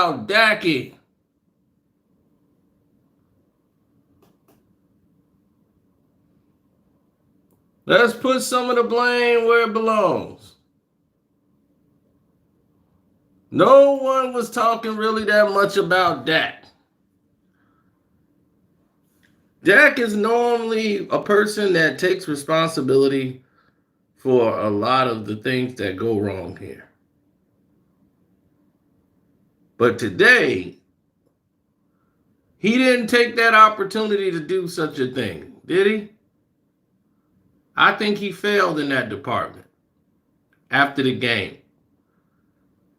about Dacky. Let's put some of the blame where it belongs. No one was talking really that much about Dak. Dak is normally a person that takes responsibility for a lot of the things that go wrong here. But today, he didn't take that opportunity to do such a thing, did he? I think he failed in that department after the game.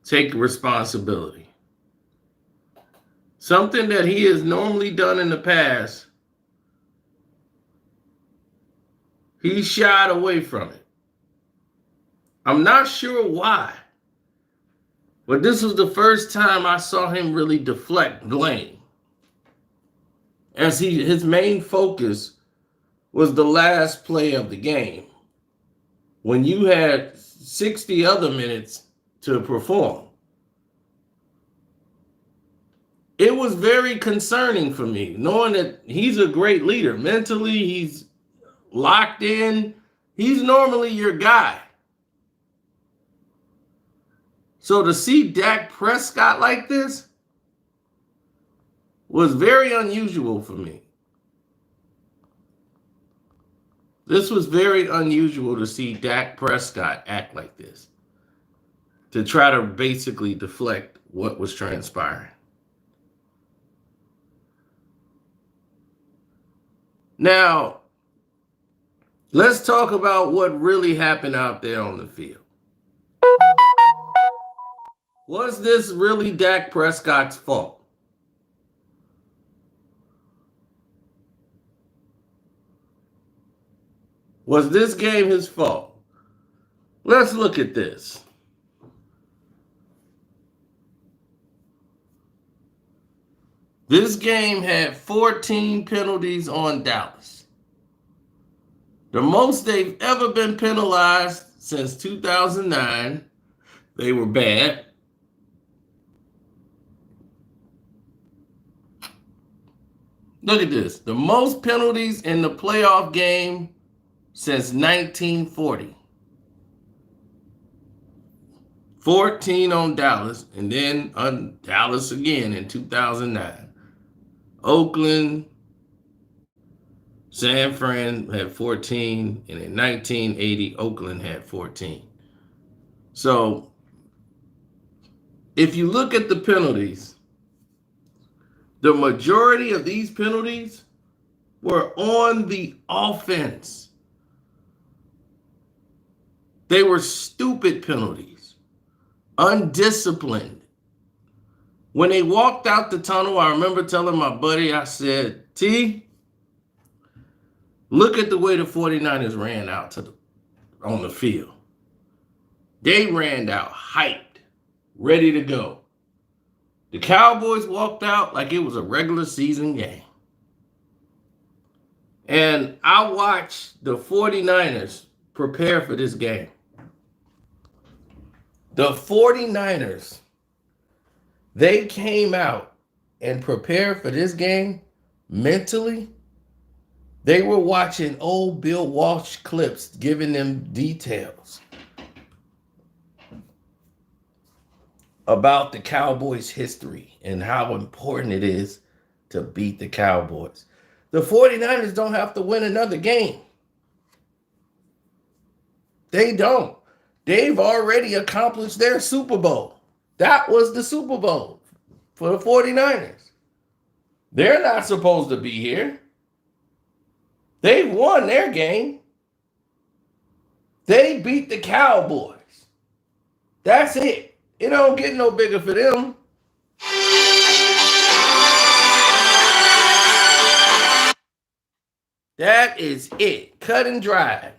Take responsibility. Something that he has normally done in the past, he shied away from it. I'm not sure why, but this was the first time I saw him really deflect blame. As his main focus was the last play of the game, when you had 60 other minutes to perform. It was very concerning for me, knowing that he's a great leader. Mentally, he's locked in. He's normally your guy. So to see Dak Prescott like this was very unusual for me. This was very unusual to see Dak Prescott act like this, to try to basically deflect what was transpiring. Now, let's talk about what really happened out there on the field. Was this really Dak Prescott's fault? Was this game his fault? Let's look at this. This game had 14 penalties on Dallas. The most they've ever been penalized since 2009. They were bad. Look at this. The most penalties in the playoff game since 1940. 14 on Dallas, and then on Dallas again in 2009. Oakland, San Fran had 14, and in 1980, Oakland had 14. So, if you look at the penalties, the majority of these penalties were on the offense. They were stupid penalties, undisciplined. When they walked out the tunnel, I remember telling my buddy, I said, T, look at the way the 49ers ran out on the field. They ran out hyped, ready to go. The Cowboys walked out like it was a regular season game. And I watched the 49ers prepare for this game. The 49ers, they came out and prepared for this game mentally. They were watching old Bill Walsh clips, giving them details about the Cowboys' history and how important it is to beat the Cowboys. The 49ers don't have to win another game. They don't. They've already accomplished their Super Bowl. That was the Super Bowl for the 49ers. They're not supposed to be here. They've won their game. They beat the Cowboys. That's it. It don't get no bigger for them. That is it. Cut and dried.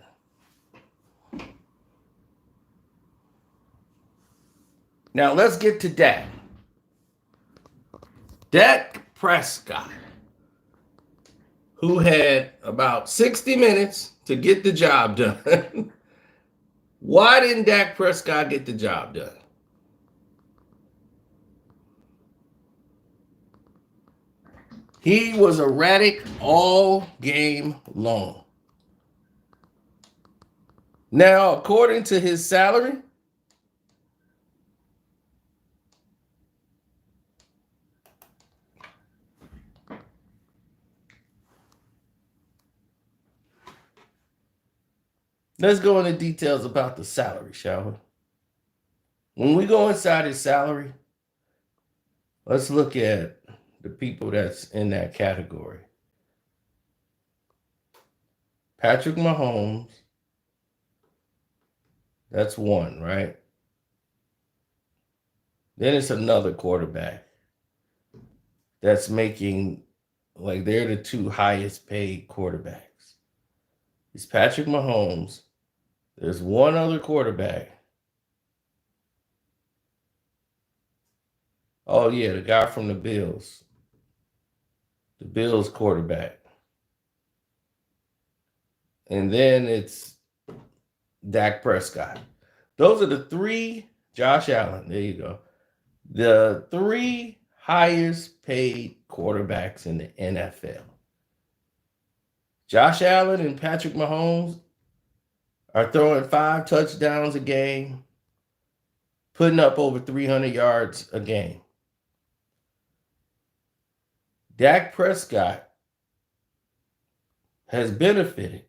Now let's get to Dak. Dak Prescott, who had about 60 minutes to get the job done. Why didn't Dak Prescott get the job done? He was erratic all game long. Now, according to his salary, let's go into details about the salary, shall we? When we go inside his salary, let's look at the people that's in that category. Patrick Mahomes, that's one, right? Then it's another quarterback that's making, like, they're the two highest paid quarterbacks. It's Patrick Mahomes. There's one other quarterback. Oh, yeah, the guy from the Bills. The Bills quarterback. And then it's Dak Prescott. Those are the three. Josh Allen, there you go. The three highest paid quarterbacks in the NFL. Josh Allen and Patrick Mahomes are throwing 5 touchdowns a game, putting up over 300 yards a game. Dak Prescott has benefited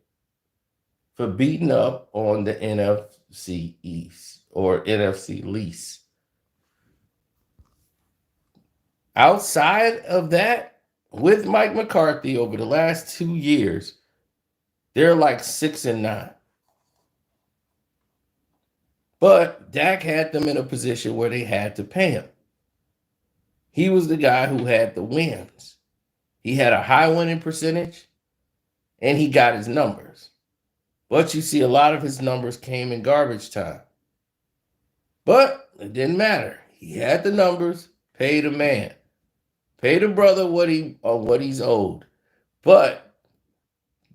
for beating up on the NFC East or NFC least. Outside of that, with Mike McCarthy over the last 2 years, they're like 6-9. But Dak had them in a position where they had to pay him. He was the guy who had the wins. He had a high winning percentage, and he got his numbers. But you see, a lot of his numbers came in garbage time. But it didn't matter. He had the numbers, paid a man. Paid a brother what he's owed. But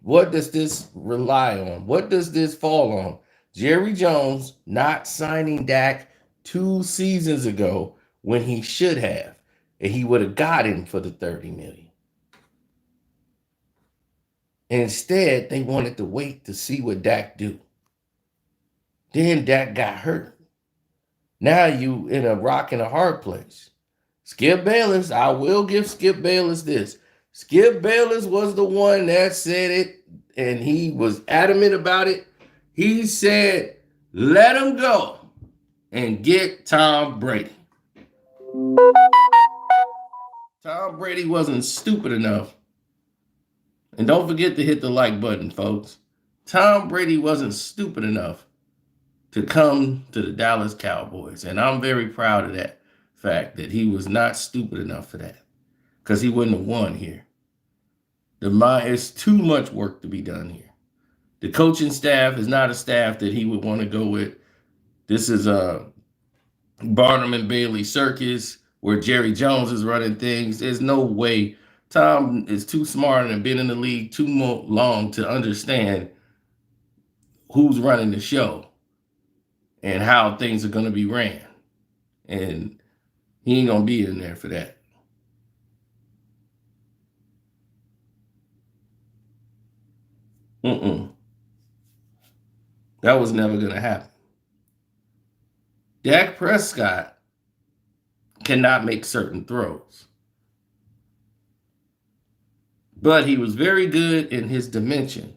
what does this rely on? What does this fall on? Jerry Jones not signing Dak 2 seasons ago when he should have. And he would have got him for the $30 million. Instead, they wanted to wait to see what Dak do. Then Dak got hurt. Now you in a rock and a hard place. Skip Bayless, I will give Skip Bayless this. Skip Bayless was the one that said it, and he was adamant about it. He said, let him go and get Tom Brady. Tom Brady wasn't stupid enough. And don't forget to hit the like button, folks. Tom Brady wasn't stupid enough to come to the Dallas Cowboys. And I'm very proud of that fact that he was not stupid enough for that, because he wouldn't have won here. It's too much work to be done here. The coaching staff is not a staff that he would want to go with. This is a Barnum and Bailey circus where Jerry Jones is running things. There's no way. Tom is too smart and been in the league too long to understand who's running the show and how things are going to be ran. And he ain't going to be in there for that. That was never going to happen. Dak Prescott cannot make certain throws. But he was very good in his dimension.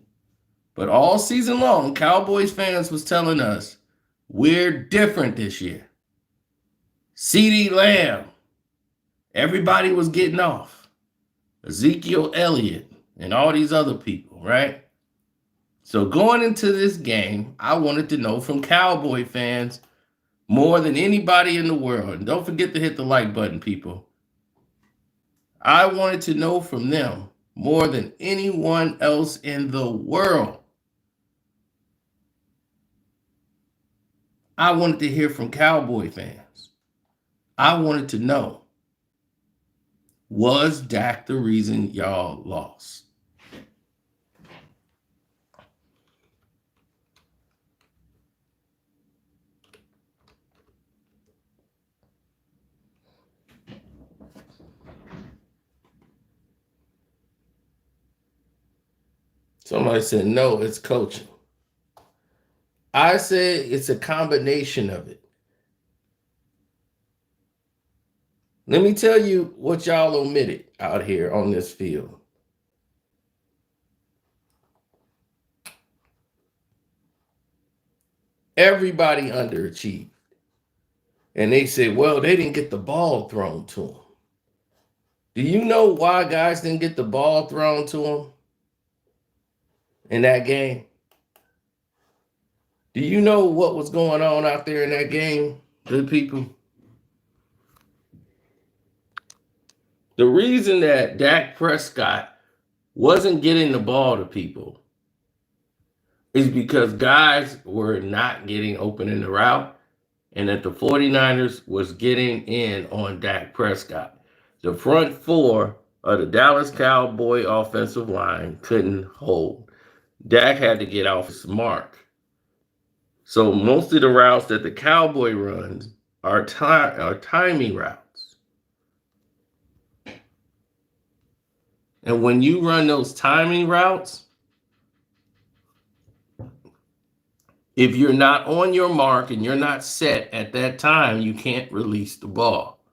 But all season long, Cowboys fans was telling us, we're different this year. CeeDee Lamb, everybody was getting off. Ezekiel Elliott and all these other people, right? So going into this game, I wanted to know from Cowboy fans more than anybody in the world. And don't forget to hit the like button, people. I wanted to know from them more than anyone else in the world. I wanted to hear from Cowboy fans. I wanted to know, was Dak the reason y'all lost? Somebody said, no, it's coaching. I said it's a combination of it. Let me tell you what y'all omitted out here on this field. Everybody underachieved. And they said, well, they didn't get the ball thrown to them. Do you know why guys didn't get the ball thrown to them in that game? Do you know what was going on out there in that game, good people? The reason that Dak Prescott wasn't getting the ball to people is because guys were not getting open in the route, and that the 49ers was getting in on Dak Prescott. The front four of the Dallas Cowboy offensive line couldn't hold. Dak had to get off his mark. So most of the routes that the Cowboy runs are timing routes. And when you run those timing routes, if you're not on your mark and you're not set at that time, you can't release the ball.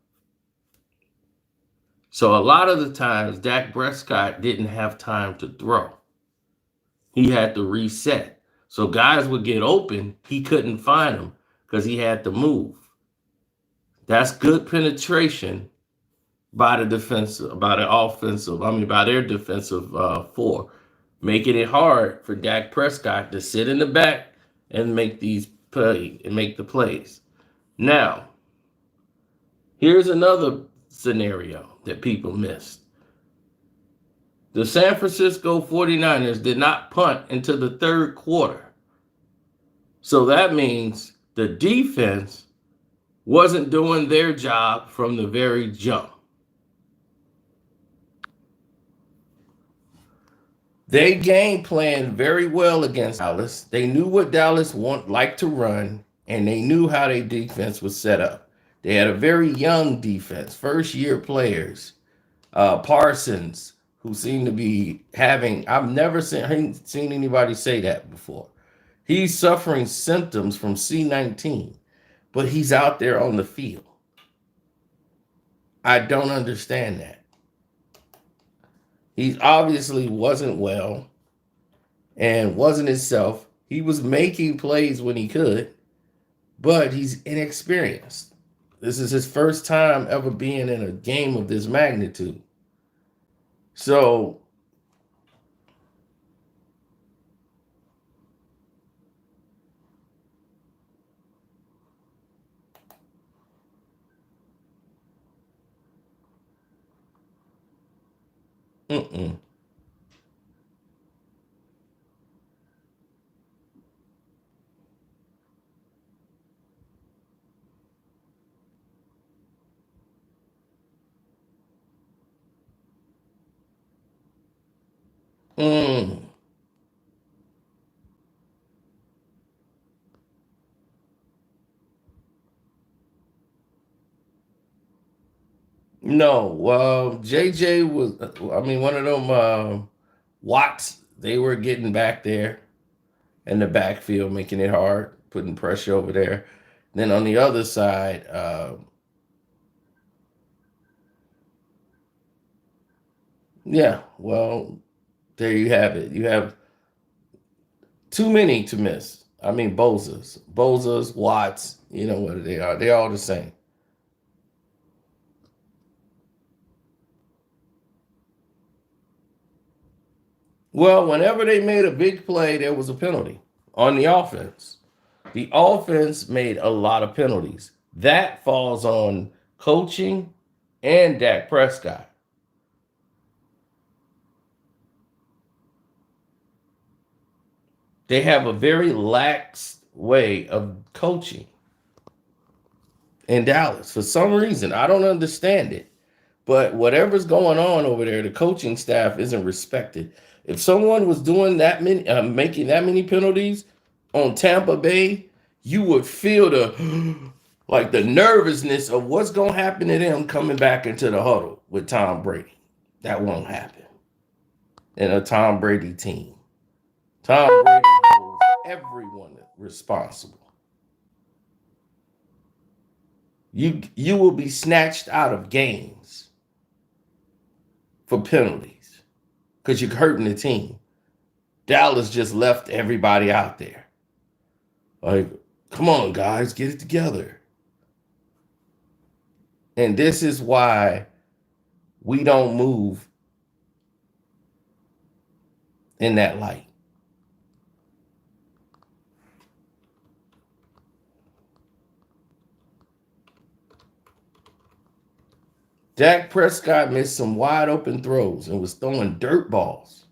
So a lot of the times, Dak Prescott didn't have time to throw. He had to reset. So guys would get open, he couldn't find them because he had to move. That's good penetration by the defensive, by the offensive, by their defensive four, making it hard for Dak Prescott to sit in the back and make these plays and make the plays. Now, here's another scenario that people missed. The San Francisco 49ers did not punt into the third quarter. So that means the defense wasn't doing their job from the very jump. They game planned very well against Dallas. They knew what Dallas liked to run, and they knew how their defense was set up. They had a very young defense, first-year players. Parsons, who seemed to be having, I've never seen anybody say that before. He's suffering symptoms from C19, but he's out there on the field. I don't understand that. He obviously wasn't well and wasn't himself. He was making plays when he could, but he's inexperienced. This is his first time ever being in a game of this magnitude. So mm-mm. Mm. No, well, JJ was, one of them Watts, they were getting back there in the backfield, making it hard, putting pressure over there. Then on the other side, yeah, well, there you have it. You have too many to miss. Bozas, Watts, you know what they are. They're all the same. Well, whenever they made a big play, there was a penalty on the offense. The offense made a lot of penalties. That falls on coaching and Dak Prescott. They have a very lax way of coaching in Dallas for some reason. I don't understand it. But whatever's going on over there, the coaching staff isn't respected. If someone was doing that many, making that many penalties on Tampa Bay, you would feel the like the nervousness of what's going to happen to them coming back into the huddle with Tom Brady. That won't happen in a Tom Brady team. Tom Brady holds everyone responsible. You will be snatched out of games for penalties because you're hurting the team. Dallas just left everybody out there. Like, come on, guys, get it together. And this is why we don't move in that light. Dak Prescott missed some wide open throws and was throwing dirt balls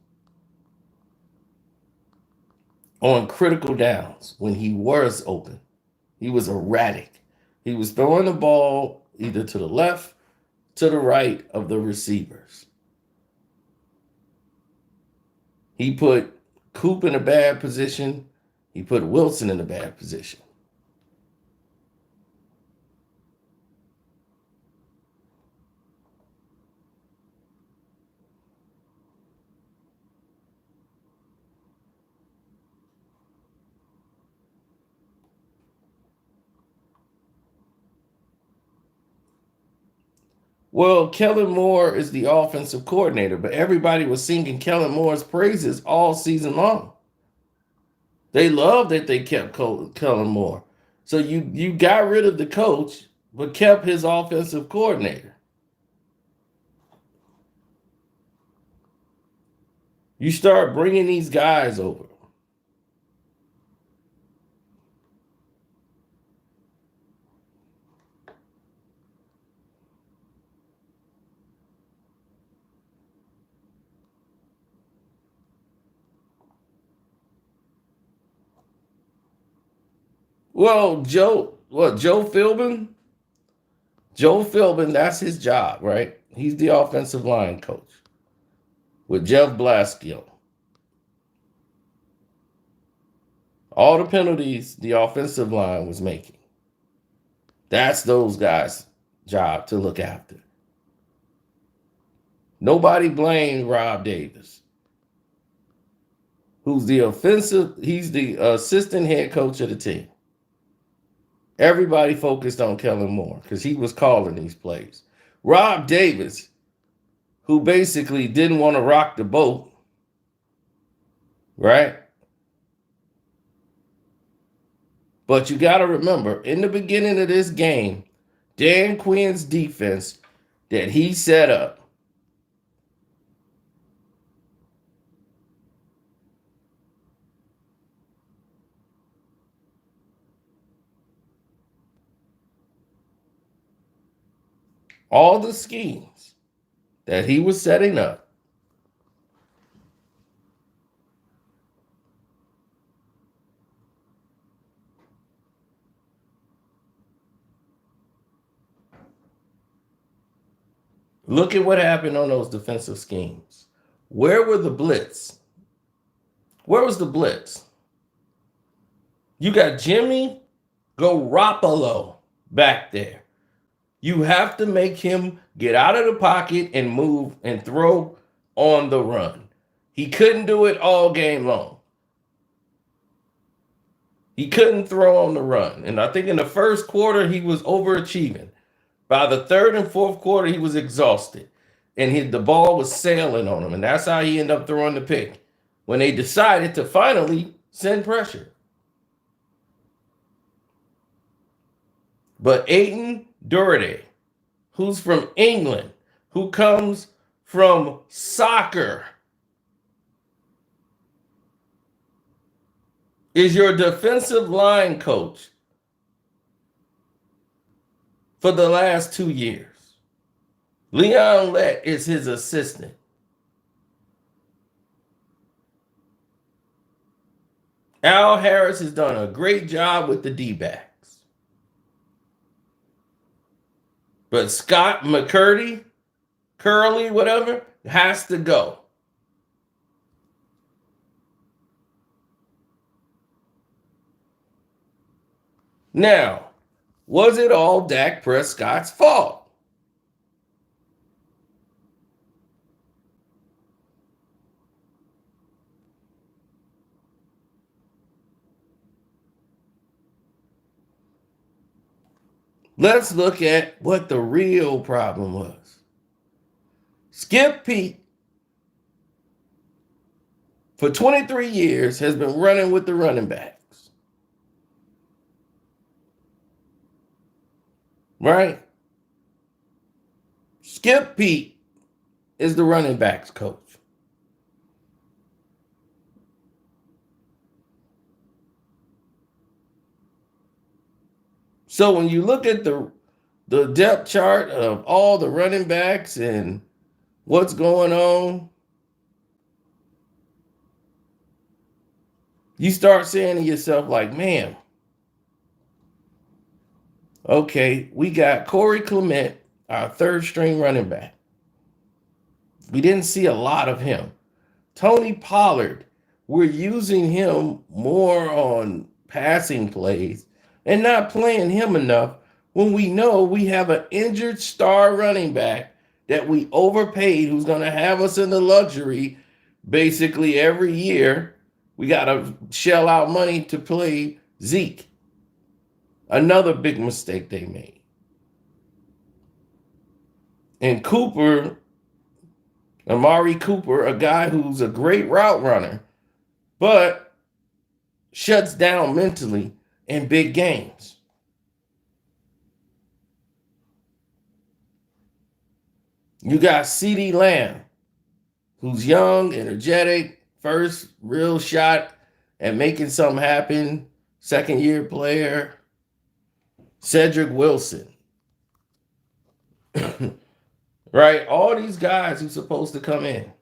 on critical downs when he was open. He was erratic. He was throwing the ball either to the left, to the right of the receivers. He put Coop in a bad position. He put Wilson in a bad position. Well, Kellen Moore is the offensive coordinator, but everybody was singing Kellen Moore's praises all season long. They loved that they kept Kellen Moore. So you got rid of the coach, but kept his offensive coordinator. You start bringing these guys over. Well, Joe Philbin? Joe Philbin, that's his job, right? He's the offensive line coach with Jeff Blaskill. All the penalties the offensive line was making. That's those guys' job to look after. Nobody blamed Rob Davis, who's he's the assistant head coach of the team. Everybody focused on Kellen Moore because he was calling these plays. Rob Davis, who basically didn't want to rock the boat, right? But you got to remember, in the beginning of this game, Dan Quinn's defense that he set up, all the schemes that he was setting up, look at what happened on those defensive schemes. Where were the blitz? Where was the blitz? You got Jimmy Garoppolo back there. You have to make him get out of the pocket and move and throw on the run. He couldn't do it all game long. He couldn't throw on the run. And I think in the first quarter, he was overachieving. By the third and fourth quarter, he was exhausted. And the ball was sailing on him. And that's how he ended up throwing the pick when they decided to finally send pressure. But Aiden Doherty, who's from England, who comes from soccer, is your defensive line coach for the last 2 years. Leon Lett is his assistant. Al Harris has done a great job with the D-backs. But Scott McCarthy, Curly, whatever, has to go. Now, was it all Dak Prescott's fault? Let's look at what the real problem was. Skip Pete, for 23 years, has been running with the running backs. Right? Skip Pete is the running backs coach. So when you look at the depth chart of all the running backs and what's going on, you start saying to yourself, like, man, okay, we got Corey Clement, our third string running back. We didn't see a lot of him. Tony Pollard, we're using him more on passing plays and not playing him enough when we know we have an injured star running back that we overpaid who's going to have us in the luxury basically every year. We got to shell out money to play Zeke. Another big mistake they made. And Cooper, Amari Cooper, a guy who's a great route runner, but shuts down mentally in big games. You got CeeDee Lamb, who's young, energetic, first real shot at making something happen, second year player. Cedric Wilson. Right? All these guys who's supposed to come in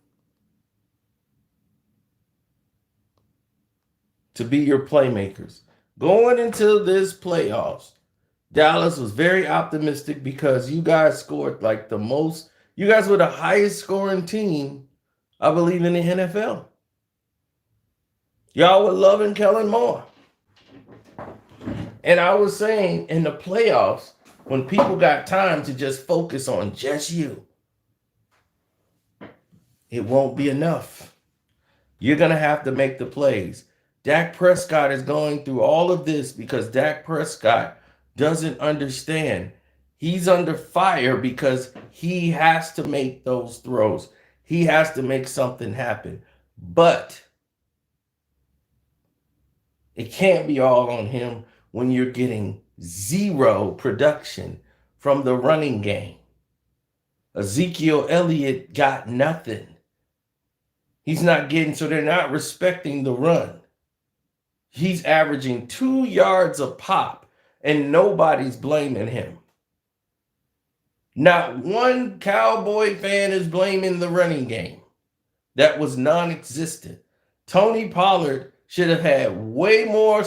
to be your playmakers. Going into this playoffs, Dallas was very optimistic because you guys scored like the most. You guys were the highest scoring team, I believe, in the NFL. Y'all were loving Kellen Moore. And I was saying in the playoffs, when people got time to just focus on just you, it won't be enough. You're going to have to make the plays. Dak Prescott is going through all of this because Dak Prescott doesn't understand. He's under fire because he has to make those throws. He has to make something happen. But it can't be all on him when you're getting zero production from the running game. Ezekiel Elliott got nothing. He's not getting, so they're not respecting the run. He's averaging 2 yards a pop, and nobody's blaming him. Not one Cowboy fan is blaming the running game. That was non-existent. Tony Pollard should have had way more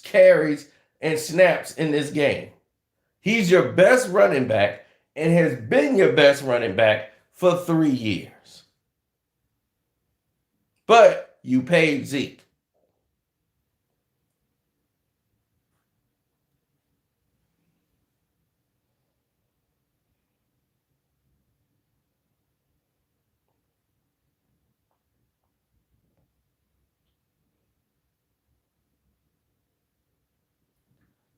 carries and snaps in this game. He's your best running back and has been your best running back for 3 years. But you paid Zeke.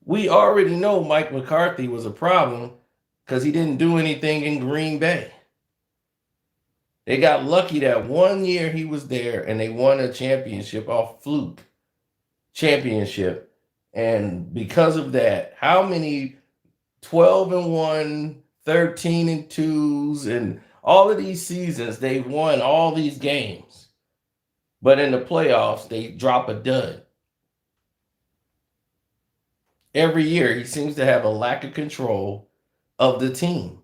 We already know Mike McCarthy was a problem because he didn't do anything in Green Bay. They got lucky that 1 year he was there and they won a championship off fluke championship. And because of that, how many 12-1, 13-2s, and all of these seasons, they won all these games. But in the playoffs, they drop a dud. Every year, he seems to have a lack of control of the team.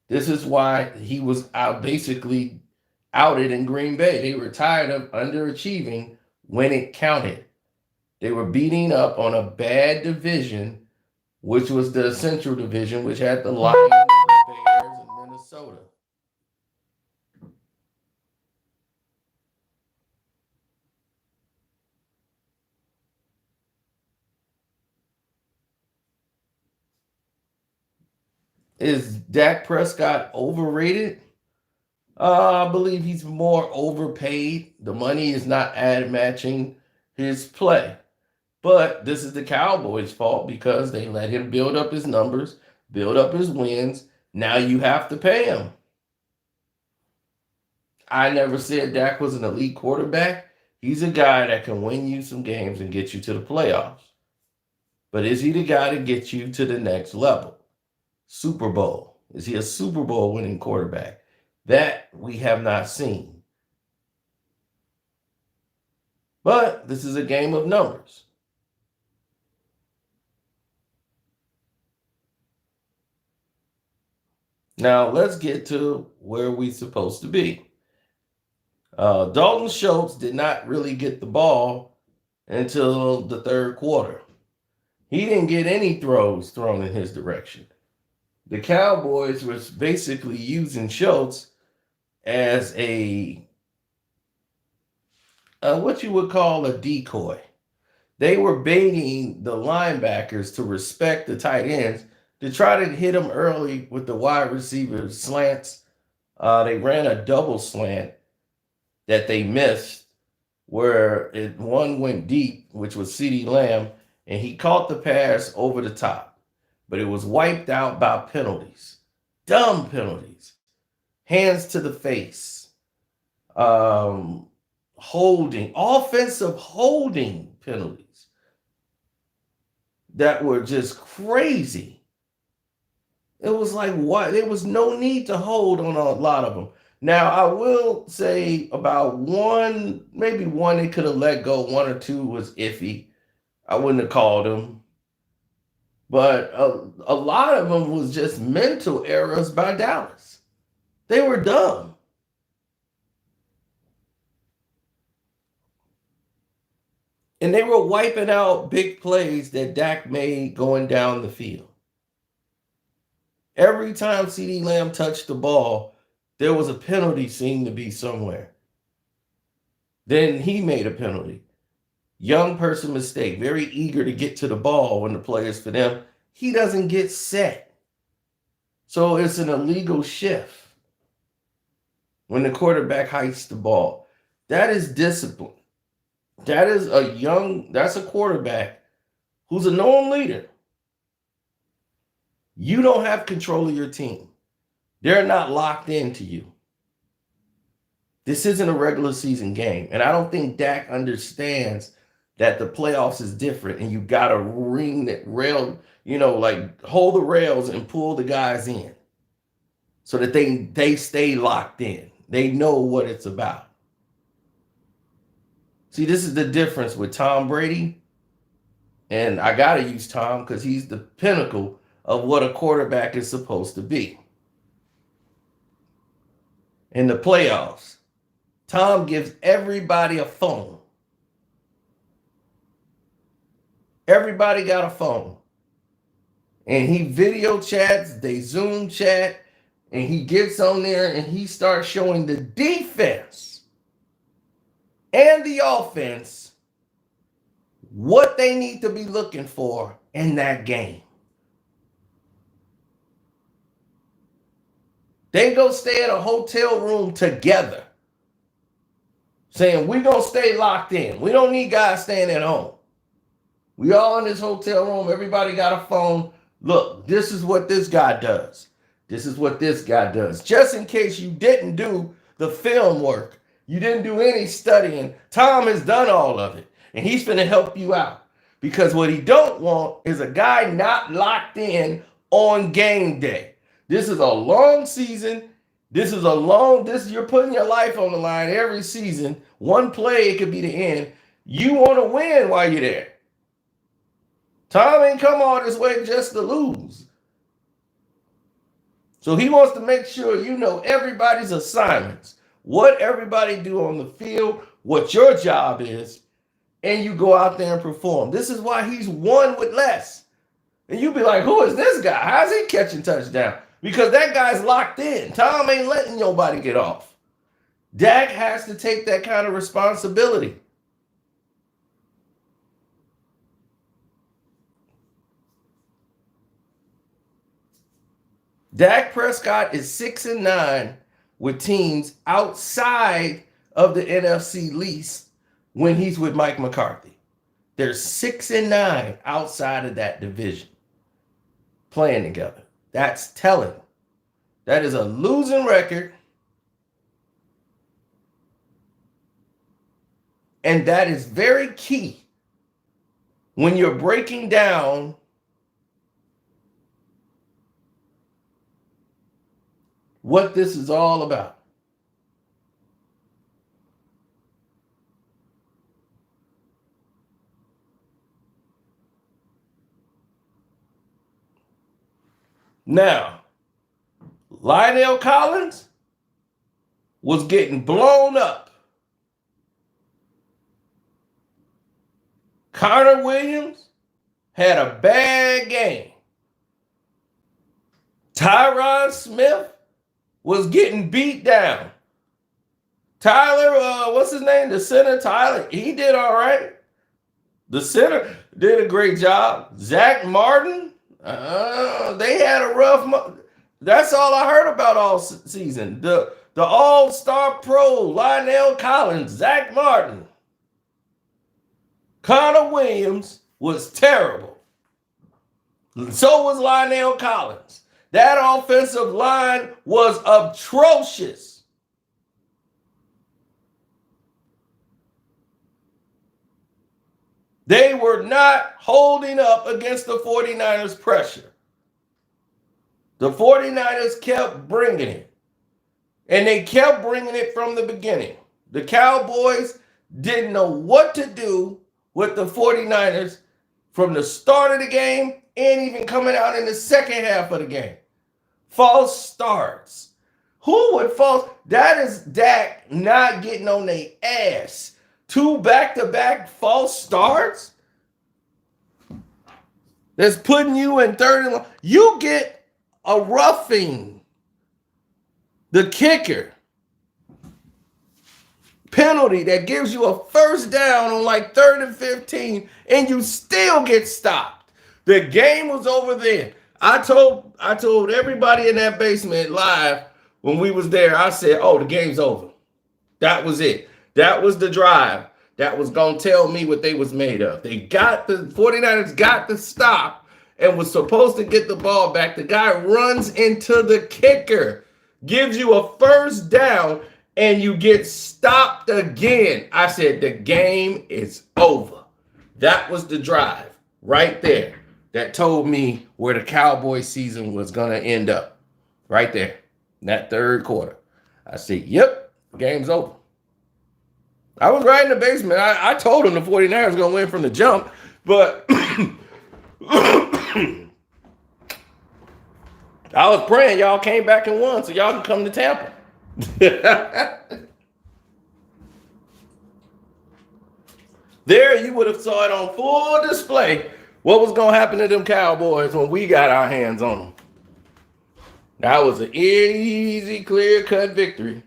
This is why he was basically outed in Green Bay. They were tired of underachieving when it counted. They were beating up on a bad division, which was the Central Division, which had the Lions, the Bears, and Minnesota. Is Dak Prescott overrated? I believe he's more overpaid. The money is not matching his play. But this is the Cowboys' fault because they let him build up his numbers, build up his wins. Now you have to pay him. I never said Dak was an elite quarterback. He's a guy that can win you some games and get you to the playoffs. But is he the guy to get you to the next level? Super Bowl. Is he a Super Bowl winning quarterback? That we have not seen. But this is a game of numbers. Now let's get to where we're supposed to be. Dalton Schultz did not really get the ball until the third quarter. He didn't get any throws thrown in his direction. The Cowboys was basically using Schultz as a what you would call a decoy. They were baiting the linebackers to respect the tight ends to try to hit them early with the wide receiver slants. They ran a double slant that they missed, where one went deep, which was CeeDee Lamb, and he caught the pass over the top. But it was wiped out by penalties. Dumb penalties. Hands to the face. Holding. Offensive holding penalties that were just crazy. It was like, what? There was no need to hold on a lot of them. Now, I will say about one, maybe one they could have let go. One or two was iffy. I wouldn't have called them. But a lot of them was just mental errors by Dallas. They were dumb. And they were wiping out big plays that Dak made going down the field. Every time CeeDee Lamb touched the ball, there was a penalty seemed to be somewhere. Then he made a penalty. Young person mistake, very eager to get to the ball when the play is for them. He doesn't get set. So it's an illegal shift when the quarterback hikes the ball. That is discipline. That is that's a quarterback who's a known leader. You don't have control of your team. They're not locked into you. This isn't a regular season game. And I don't think Dak understands that the playoffs is different and you got to ring that rail, like hold the rails and pull the guys in so that they stay locked in. They know what it's about. See, this is the difference with Tom Brady. And I got to use Tom because he's the pinnacle of what a quarterback is supposed to be. In the playoffs, Tom gives everybody a phone. Everybody got a phone. And he video chats, they Zoom chat, and he gets on there and he starts showing the defense and the offense what they need to be looking for in that game. They go stay at a hotel room together saying, we're going to stay locked in. We don't need guys staying at home. We all in this hotel room. Everybody got a phone. Look, this is what this guy does. This is what this guy does. Just in case you didn't do the film work, you didn't do any studying, Tom has done all of it. And he's going to help you out. Because what he don't want is a guy not locked in on game day. This is a long season. You're putting your life on the line every season. One play, it could be the end. You want to win while you're there. Tom ain't come all this way just to lose. So he wants to make sure you know everybody's assignments, what everybody do on the field, what your job is, and you go out there and perform. This is why he's won with less. And you be like, who is this guy? How's he catching touchdown? Because that guy's locked in. Tom ain't letting nobody get off. Dak has to take that kind of responsibility. Dak Prescott is 6-9 with teams outside of the NFC least when he's with Mike McCarthy. They're 6-9 outside of that division playing together. That's telling. That is a losing record. And that is very key when you're breaking down what this is all about. Now, Lionel Collins was getting blown up. Connor Williams had a bad game. Tyron Smith was getting beat down. Tyler, what's his name? The center, Tyler, he did all right. The center did a great job. Zach Martin, they had a rough That's all I heard about all season. The all-star pro, Lionel Collins, Zach Martin. Connor Williams was terrible. So was Lionel Collins. That offensive line was atrocious. They were not holding up against the 49ers' pressure. The 49ers kept bringing it. And they kept bringing it from the beginning. The Cowboys didn't know what to do with the 49ers from the start of the game and even coming out in the second half of the game. False starts. Who would false? That is Dak not getting on their ass. 2 back-to-back false starts? That's putting you in third and long. You get a roughing. The kicker. Penalty that gives you a first down on like 3rd and 15, and you still get stopped. The game was over then. I told everybody in that basement live when we was there, I said, oh, the game's over. That was it. That was the drive that was going to tell me what they was made of. The 49ers got the stop and was supposed to get the ball back. The guy runs into the kicker, gives you a first down, and you get stopped again. I said, the game is over. That was the drive right there that told me where the Cowboys season was going to end up. Right there, in that third quarter. I said, yep, the game's over. I was right in the basement. I told them the 49ers were going to win from the jump, but I was praying y'all came back and won so y'all can come to Tampa. There you would have saw it on full display what was going to happen to them Cowboys when we got our hands on them. That was an easy, clear-cut victory.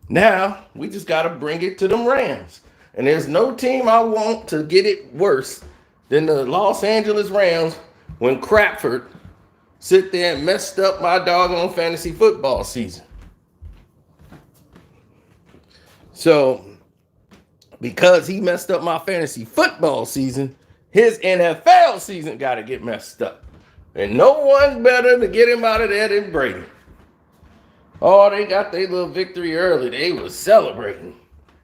Now, we just got to bring it to them Rams. And there's no team I want to get it worse than the Los Angeles Rams when Crapford sit there and messed up my doggone fantasy football season. So, because he messed up my fantasy football season, his NFL season got to get messed up. And no one better to get him out of there than Brady. Oh, they got their little victory early. They was celebrating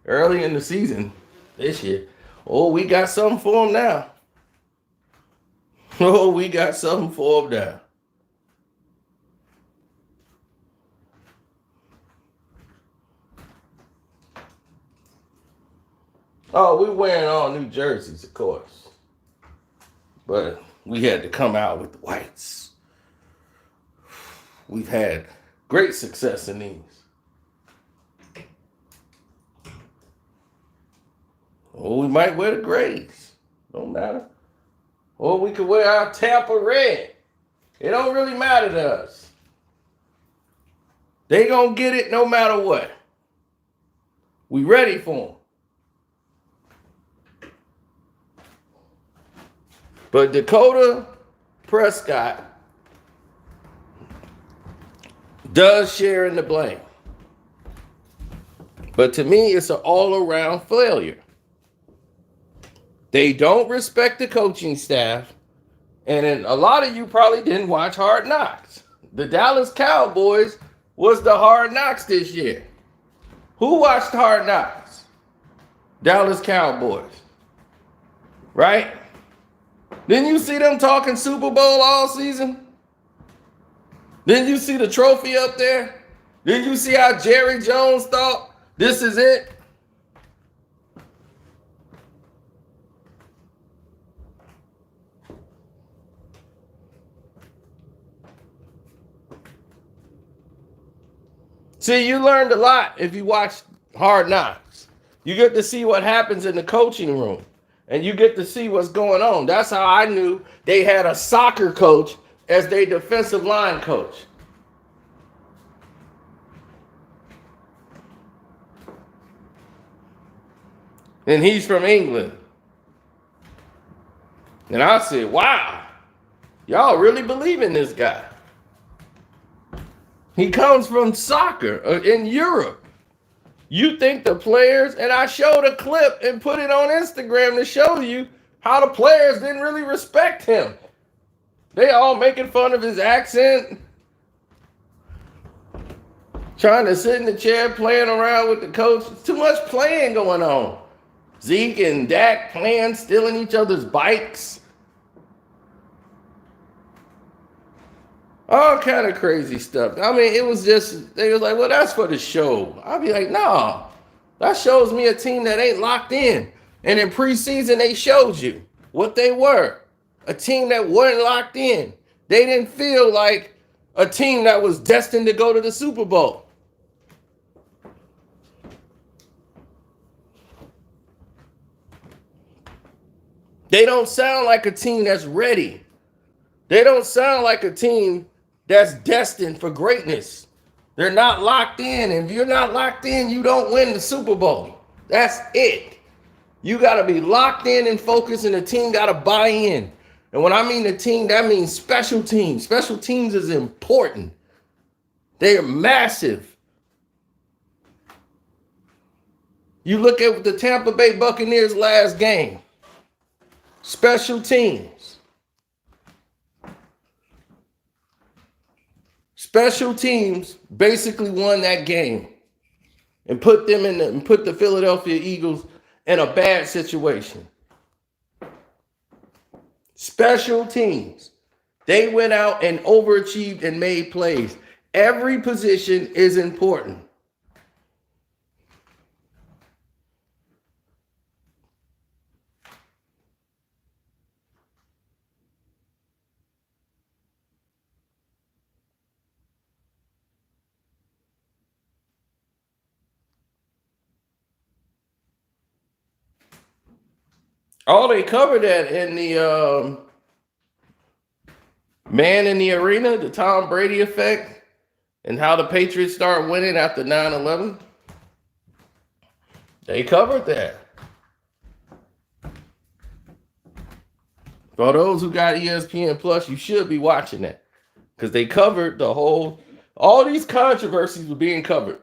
early in the season this year. Oh, we got something for them now. Oh, we got something for them now. Oh, we wearing all new jerseys, of course. But we had to come out with the whites. We've had great success in these. Or we might wear the grays. Don't matter. Or we could wear our Tampa red. It don't really matter to us. They gonna get it no matter what. We ready for them. But Dak Prescott does share in the blame. But to me, it's an all-around failure. They don't respect the coaching staff. And then a lot of you probably didn't watch Hard Knocks. The Dallas Cowboys was the Hard Knocks this year. Who watched Hard Knocks? Dallas Cowboys. Right? Didn't you see them talking Super Bowl all season? Didn't you see the trophy up there? Didn't you see how Jerry Jones thought this is it? See, you learned a lot if you watched Hard Knocks. You get to see what happens in the coaching room. And you get to see what's going on. That's how I knew they had a soccer coach as their defensive line coach. And he's from England. And I said, wow, y'all really believe in this guy. He comes from soccer in Europe. You think the players, and I showed a clip and put it on Instagram to show you how the players didn't really respect him. They all making fun of his accent, trying to sit in the chair, playing around with the coach. It's too much playing going on. Zeke and Dak playing, stealing each other's bikes. All kind of crazy stuff. I mean, it was just, they was like, well, that's for the show. I'll be like, no, that shows me a team that ain't locked in. And in preseason, they showed you what they were. A team that wasn't locked in. They didn't feel like a team that was destined to go to the Super Bowl. They don't sound like a team that's ready. They don't sound like a team that's destined for greatness. They're not locked in. And if you're not locked in, you don't win the Super Bowl. That's it. You got to be locked in and focused, and the team got to buy in. And when I mean the team, that means special teams. Special teams is important. They are massive. You look at the Tampa Bay Buccaneers last game. Special teams. Special teams basically won that game and put them put the Philadelphia Eagles in a bad situation. Special teams. They went out and overachieved and made plays. Every position is important. Oh, they covered that in the Man in the Arena, the Tom Brady effect, and how the Patriots start winning after 9/11. They covered that. For those who got ESPN Plus, you should be watching that because they covered the whole, all these controversies were being covered.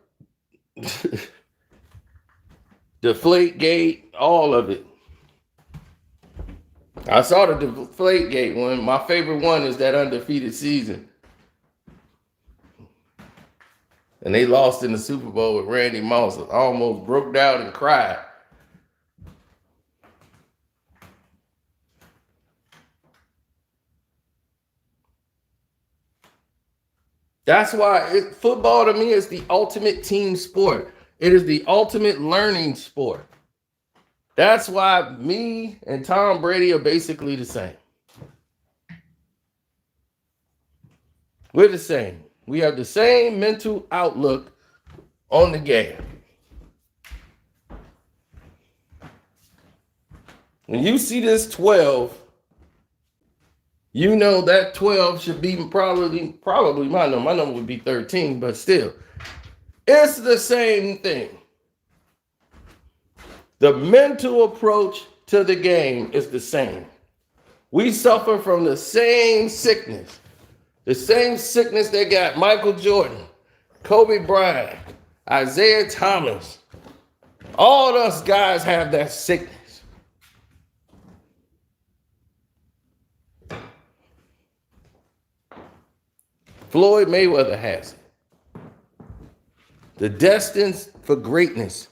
Deflategate, all of it. I saw the Deflategate one. My favorite one is that undefeated season. And they lost in the Super Bowl with Randy Moss. I almost broke down and cried. That's why football to me is the ultimate team sport. It is the ultimate learning sport. That's why me and Tom Brady are basically the same. We're the same. We have the same mental outlook on the game. When you see this 12, you know that 12 should be probably my number. My number would be 13, but still, it's the same thing. The mental approach to the game is the same. We suffer from the same sickness. The same sickness that got Michael Jordan, Kobe Bryant, Isaiah Thomas. All us guys have that sickness. Floyd Mayweather has it. The destined for greatness,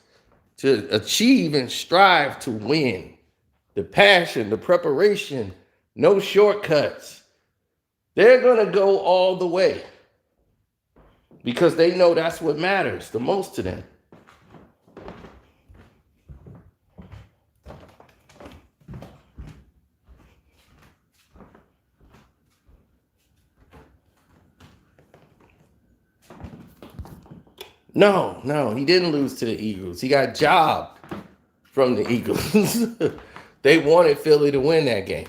to achieve and strive to win. The passion, the preparation, no shortcuts. They're going to go all the way because they know that's what matters the most to them. No, he didn't lose to the Eagles. He got jobbed from the Eagles. They wanted Philly to win that game.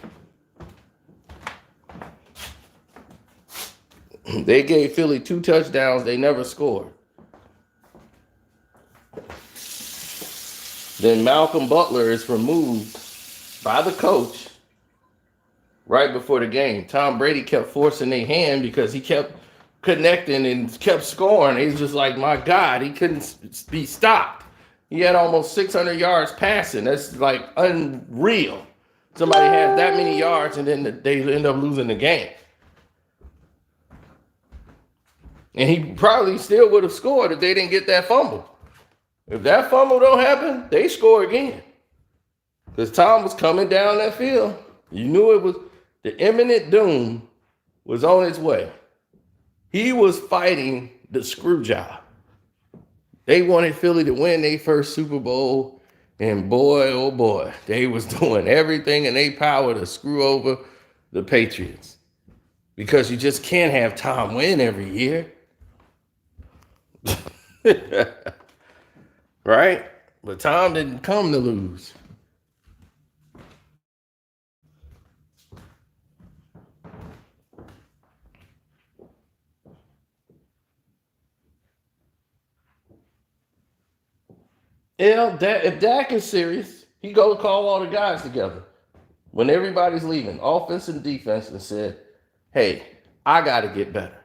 They gave Philly 2 touchdowns. They never scored. Then Malcolm Butler is removed by the coach right before the game. Tom Brady kept forcing their hand because he kept connecting and kept scoring. He's just like, my God, he couldn't be stopped. He had almost 600 yards passing. That's like unreal. Somebody has that many yards and then they end up losing the game. And he probably still would have scored if they didn't get that fumble. If that fumble don't happen, they score again. Because Tom was coming down that field. You knew it was the imminent doom was on its way. He was fighting the screw job. They wanted Philly to win their first Super Bowl. And boy, oh boy, they was doing everything in their power to screw over the Patriots. Because you just can't have Tom win every year. Right? But Tom didn't come to lose. If Dak is serious, he go call all the guys together when everybody's leaving, offense and defense, and said, hey, I got to get better.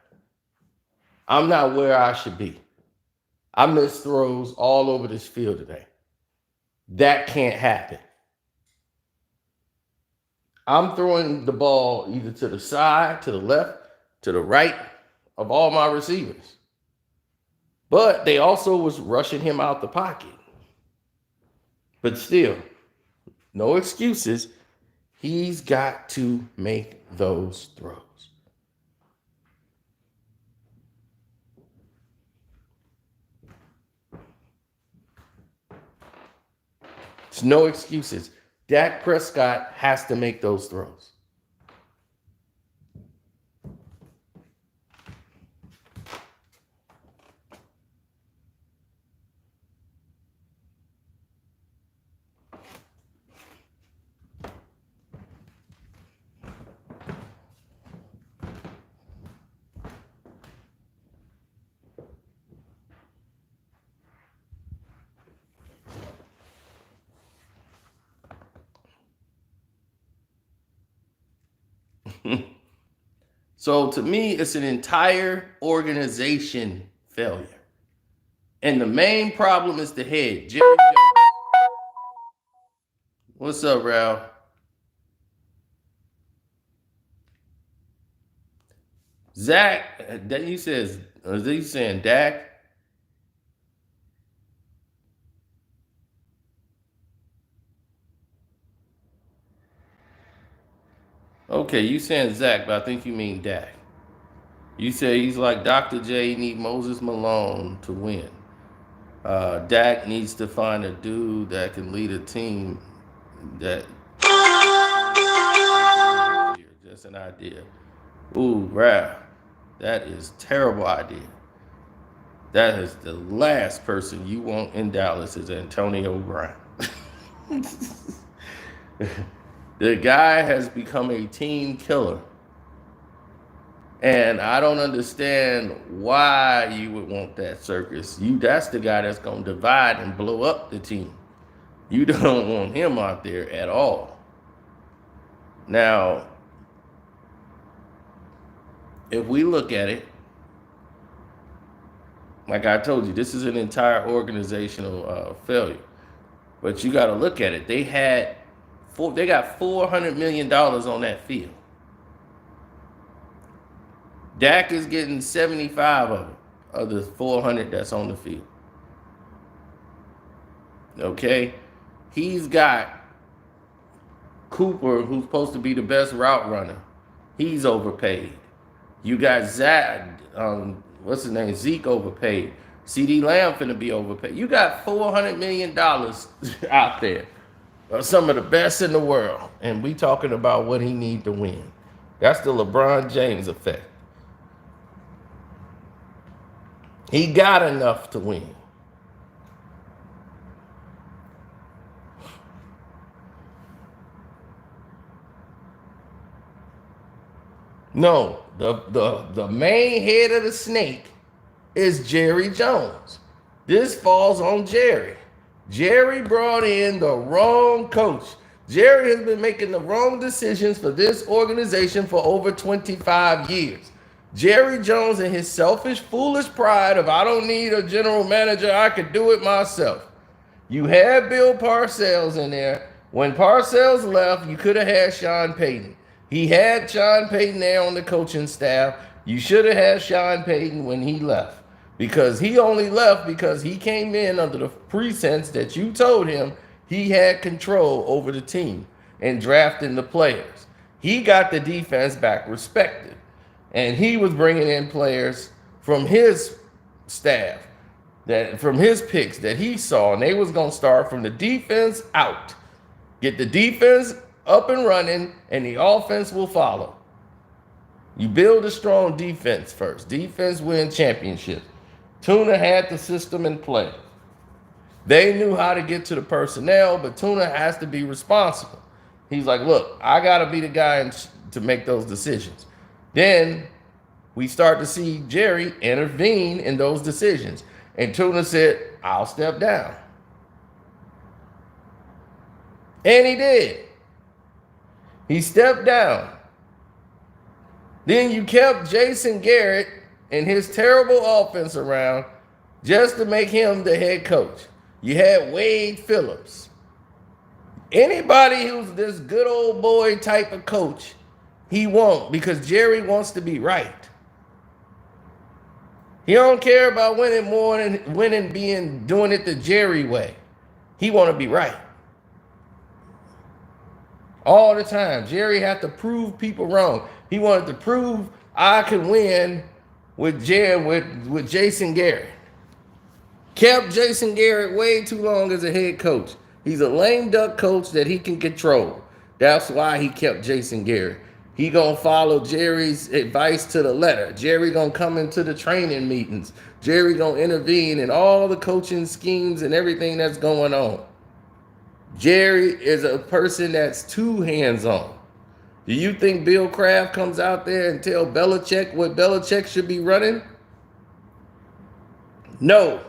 I'm not where I should be. I missed throws all over this field today. That can't happen. I'm throwing the ball either to the side, to the left, to the right of all my receivers. But they also was rushing him out the pocket. But still, no excuses. He's got to make those throws. It's no excuses. Dak Prescott has to make those throws. So to me, it's an entire organization failure. And the main problem is the head, Jerry Jones. What's up, Ralph? Zach, that you says, is he saying Dak? Okay, you saying Zach, but I think you mean Dak. You say he's like Dr. J, need Moses Malone to win. Dak needs to find a dude that can lead a team that just an idea. Ooh, Ralph, that is terrible idea. That is the last person you want in Dallas is Antonio Brown. The guy has become a team killer. And I don't understand why you would want that circus. That's the guy that's going to divide and blow up the team. You don't want him out there at all. Now, if we look at it, like I told you, this is an entire organizational failure. But you got to look at it. They got $400 million on that field. Dak is getting 75 of the 400 that's on the field. Okay? He's got Cooper, who's supposed to be the best route runner. He's overpaid. You got Zach, what's his name? Zeke overpaid. CD Lamb finna be overpaid. You got $400 million out there. Some of the best in the world. And we talking about what he need to win. That's the LeBron James effect. He got enough to win. No, the main head of the snake is Jerry Jones. This falls on Jerry. Jerry brought in the wrong coach. Jerry has been making the wrong decisions for this organization for over 25 years. Jerry Jones and his selfish, foolish pride of I don't need a general manager, I could do it myself. You had Bill Parcells in there. When Parcells left, you could have had Sean Payton. He had Sean Payton there on the coaching staff. You should have had Sean Payton when he left. Because he only left because he came in under the pretense that you told him he had control over the team and drafting the players. He got the defense back respected. And he was bringing in players from his staff, that from his picks that he saw, and they was going to start from the defense out. Get the defense up and running, and the offense will follow. You build a strong defense first. Defense win championships. Tuna had the system in play. They knew how to get to the personnel, but Tuna has to be responsible. He's like, look, I got to be the guy to make those decisions. Then we start to see Jerry intervene in those decisions. And Tuna said, I'll step down. And he did. He stepped down. Then you kept Jason Garrett and his terrible offense around just to make him the head coach. You had Wade Phillips. Anybody who's this good old boy type of coach, he won't, because Jerry wants to be right. He don't care about winning more than doing it the Jerry way. He want to be right. All the time. Jerry had to prove people wrong. He wanted to prove I could win with Jason Garrett. Kept Jason Garrett way too long as a head coach. He's a lame duck coach that he can control. That's why he kept Jason Garrett. He gonna follow Jerry's advice to the letter. Jerry gonna come into the training meetings. Jerry gonna intervene in all the coaching schemes and everything that's going on. Jerry is a person that's too hands-on. Do you think Bill Kraft comes out there and tell Belichick what Belichick should be running? No.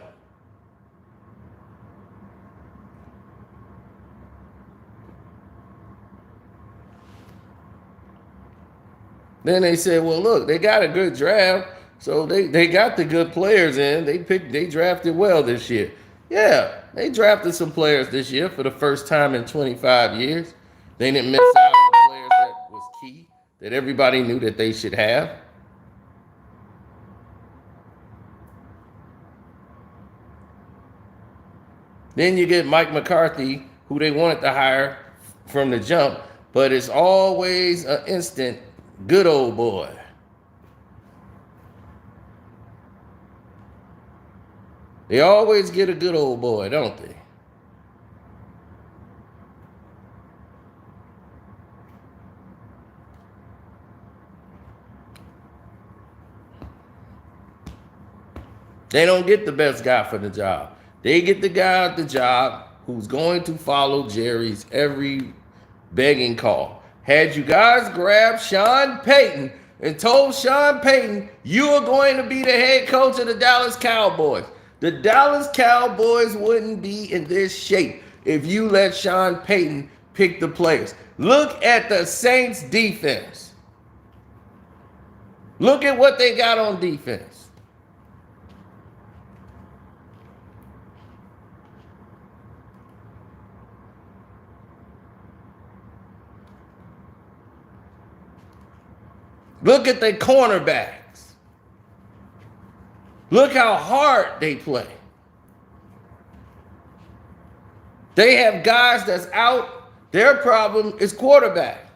Then they said, well, look, they got a good draft, so they got the good players in. They drafted well this year. Yeah, they drafted some players this year for the first time in 25 years. They didn't miss out on players that was key, that everybody knew that they should have. Then you get Mike McCarthy, who they wanted to hire from the jump, but it's always an instant good old boy. They always get a good old boy, don't they? They don't get the best guy for the job. They get the guy at the job who's going to follow Jerry's every begging call. Had you guys grabbed Sean Payton and told Sean Payton you are going to be the head coach of the Dallas Cowboys, the Dallas Cowboys wouldn't be in this shape if you let Sean Payton pick the players. Look at the Saints defense. Look at what they got on defense. Look at the cornerbacks. Look how hard they play. They have guys that's out. Their problem is quarterback.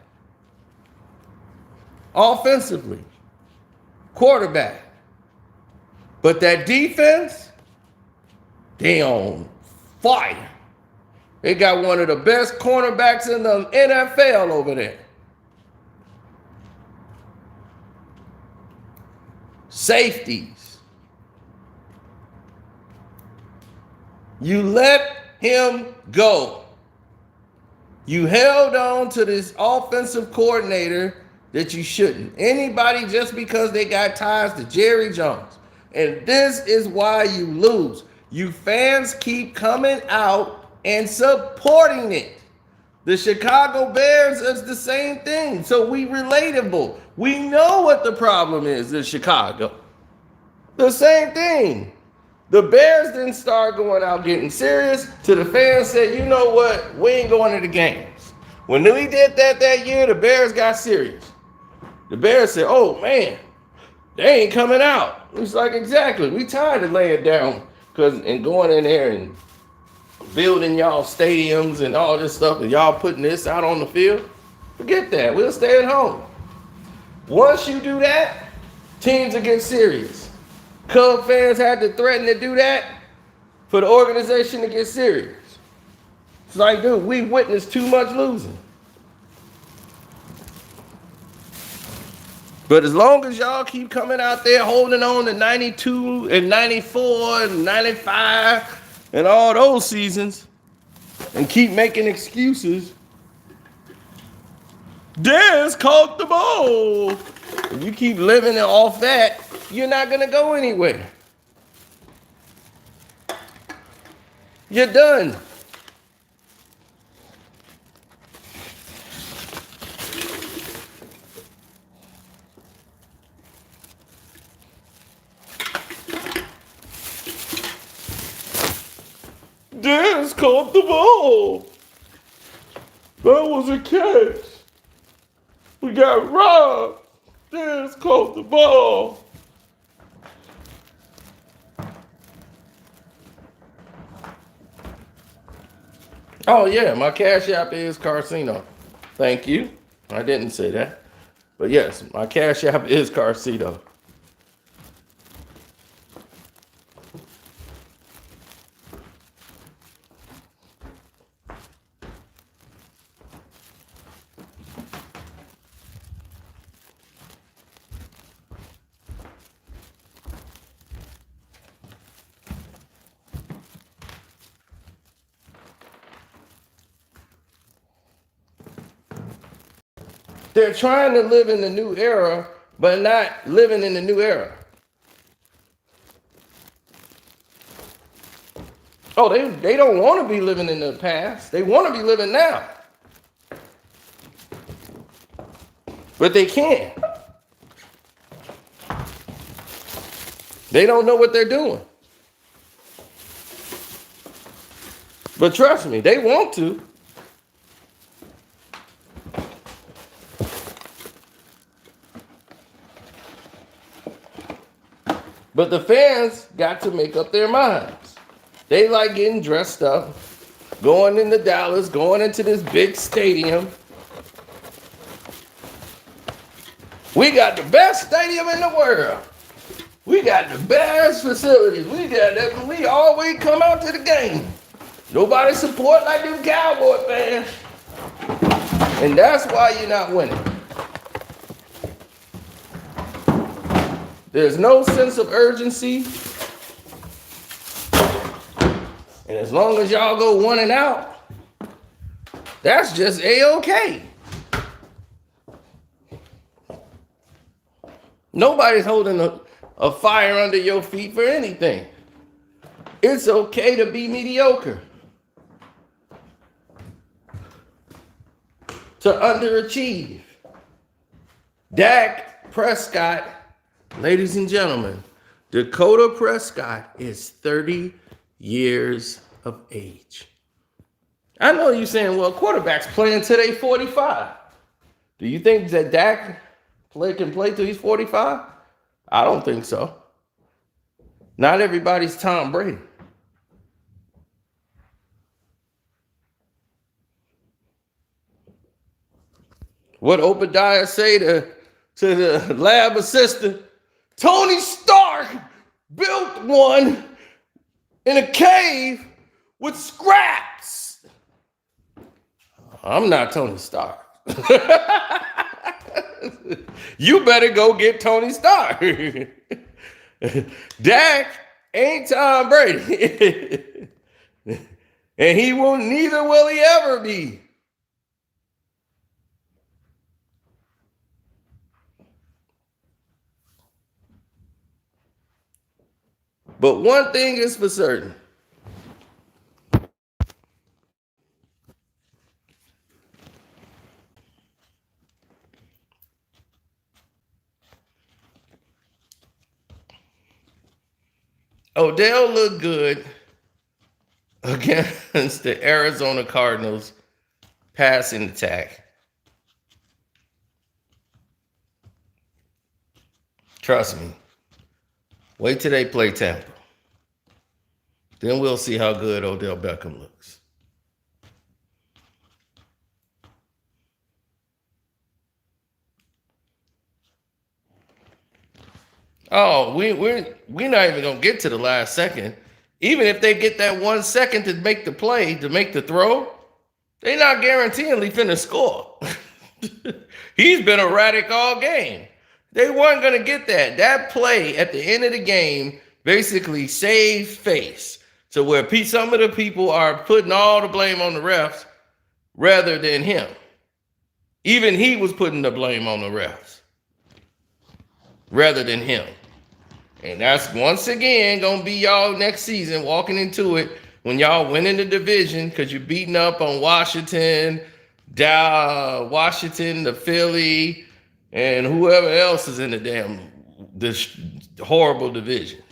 Offensively, quarterback. But that defense, they on fire. They got one of the best cornerbacks in the NFL over there. Safeties. You let him go. You held on to this offensive coordinator that you shouldn't. Anybody just because they got ties to Jerry Jones. And this is why you lose. You fans keep coming out and supporting it. The Chicago Bears is the same thing. So we relatable. We know what the problem is in Chicago. The same thing. The Bears didn't start going out getting serious till the fans said, you know what, we ain't going to the games. When we did that year, the Bears got serious. The Bears said, oh man, they ain't coming out. It's like, exactly, we tired of laying down and going in there and building y'all stadiums and all this stuff and y'all putting this out on the field. Forget that, we'll stay at home. Once you do that, teams will get serious. Cub fans had to threaten to do that for the organization to get serious. It's like, dude, we witnessed too much losing. But as long as y'all keep coming out there holding on to 92 and 94 and 95 and all those seasons and keep making excuses, Dez caught the ball. If you keep living off that, you're not going to go anywhere. You're done. Dez caught the ball. That was a catch. We got robbed. Dez caught the ball. Oh yeah, my Cash App is Carcino. Thank you. I didn't say that. But yes, my Cash App is Carcino. They're trying to live in the new era, but not living in the new era. Oh, they don't want to be living in the past. They want to be living now. But they can't. They don't know what they're doing. But trust me, they want to. But the fans got to make up their minds. They like getting dressed up, going into Dallas, going into this big stadium. We got the best stadium in the world. We got the best facilities. We always come out to the game. Nobody support like them Cowboy fans. And that's why you're not winning. There's no sense of urgency. And as long as y'all go 1 and out, that's just A-okay. Nobody's holding a fire under your feet for anything. It's okay to be mediocre. To underachieve. Dak Prescott, ladies and gentlemen, Dakota Prescott is 30 years of age. I know you're saying, well, quarterbacks play until they 45. Do you think that Dak can play till he's 45? I don't think so. Not everybody's Tom Brady. What Obadiah say to the lab assistant? Tony Stark built one in a cave with scraps. I'm not Tony Stark. You better go get Tony Stark. Dak ain't Tom Brady. And he will, neither will he ever be. But one thing is for certain. Odell looked good against the Arizona Cardinals passing attack. Trust me. Wait till they play Tampa. Then we'll see how good Odell Beckham looks. Oh, we're not even gonna get to the last second. Even if they get that 1 second to make the play, to make the throw, they're not guaranteeing finna score. He's been erratic all game. They weren't gonna get that. That play at the end of the game basically saved face. So where some of the people are putting all the blame on the refs rather than him. Even he was putting the blame on the refs rather than him. And that's once again going to be y'all next season walking into it when y'all winning the division because you're beating up on Washington, the Philly, and whoever else is in this horrible division.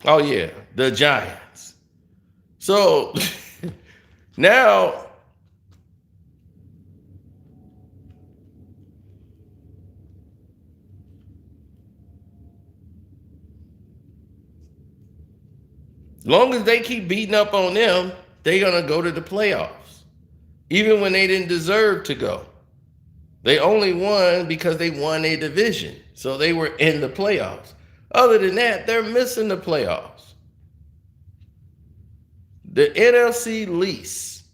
Oh, yeah, the Giants. So now, long as they keep beating up on them, they're going to go to the playoffs, even when they didn't deserve to go. They only won because they won a division, so they were in the playoffs. Other than that, they're missing the playoffs. The NFC lease.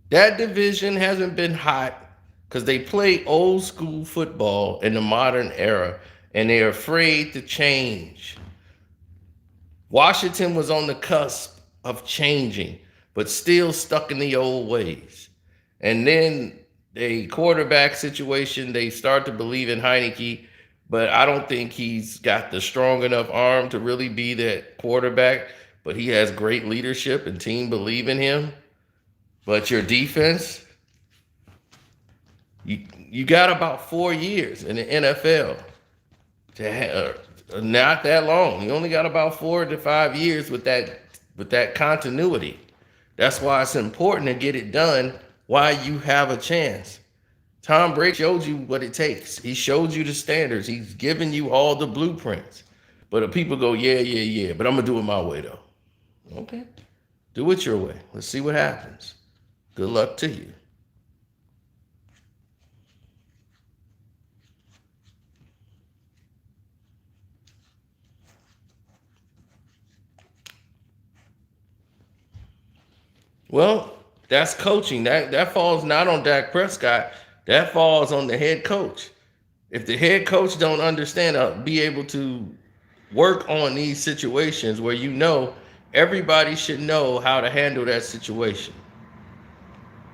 That division hasn't been hot because they play old school football in the modern era, and they're afraid to change. Washington was on the cusp of changing, but still stuck in the old ways. And then a quarterback situation, they start to believe in Heineke, but I don't think he's got the strong enough arm to really be that quarterback, but he has great leadership and team believe in him. But your defense, you got about 4 years in the NFL. Not that long. You only got about 4 to 5 years with that continuity. That's why it's important to get it done while you have a chance. Tom Brady showed you what it takes. He showed you the standards. He's given you all the blueprints. But people go, yeah, but I'm going to do it my way, though. Okay. Do it your way. Let's see what happens. Good luck to you. Well, that's coaching. That falls not on Dak Prescott. That falls on the head coach. If the head coach don't understand, be able to work on these situations where everybody should know how to handle that situation.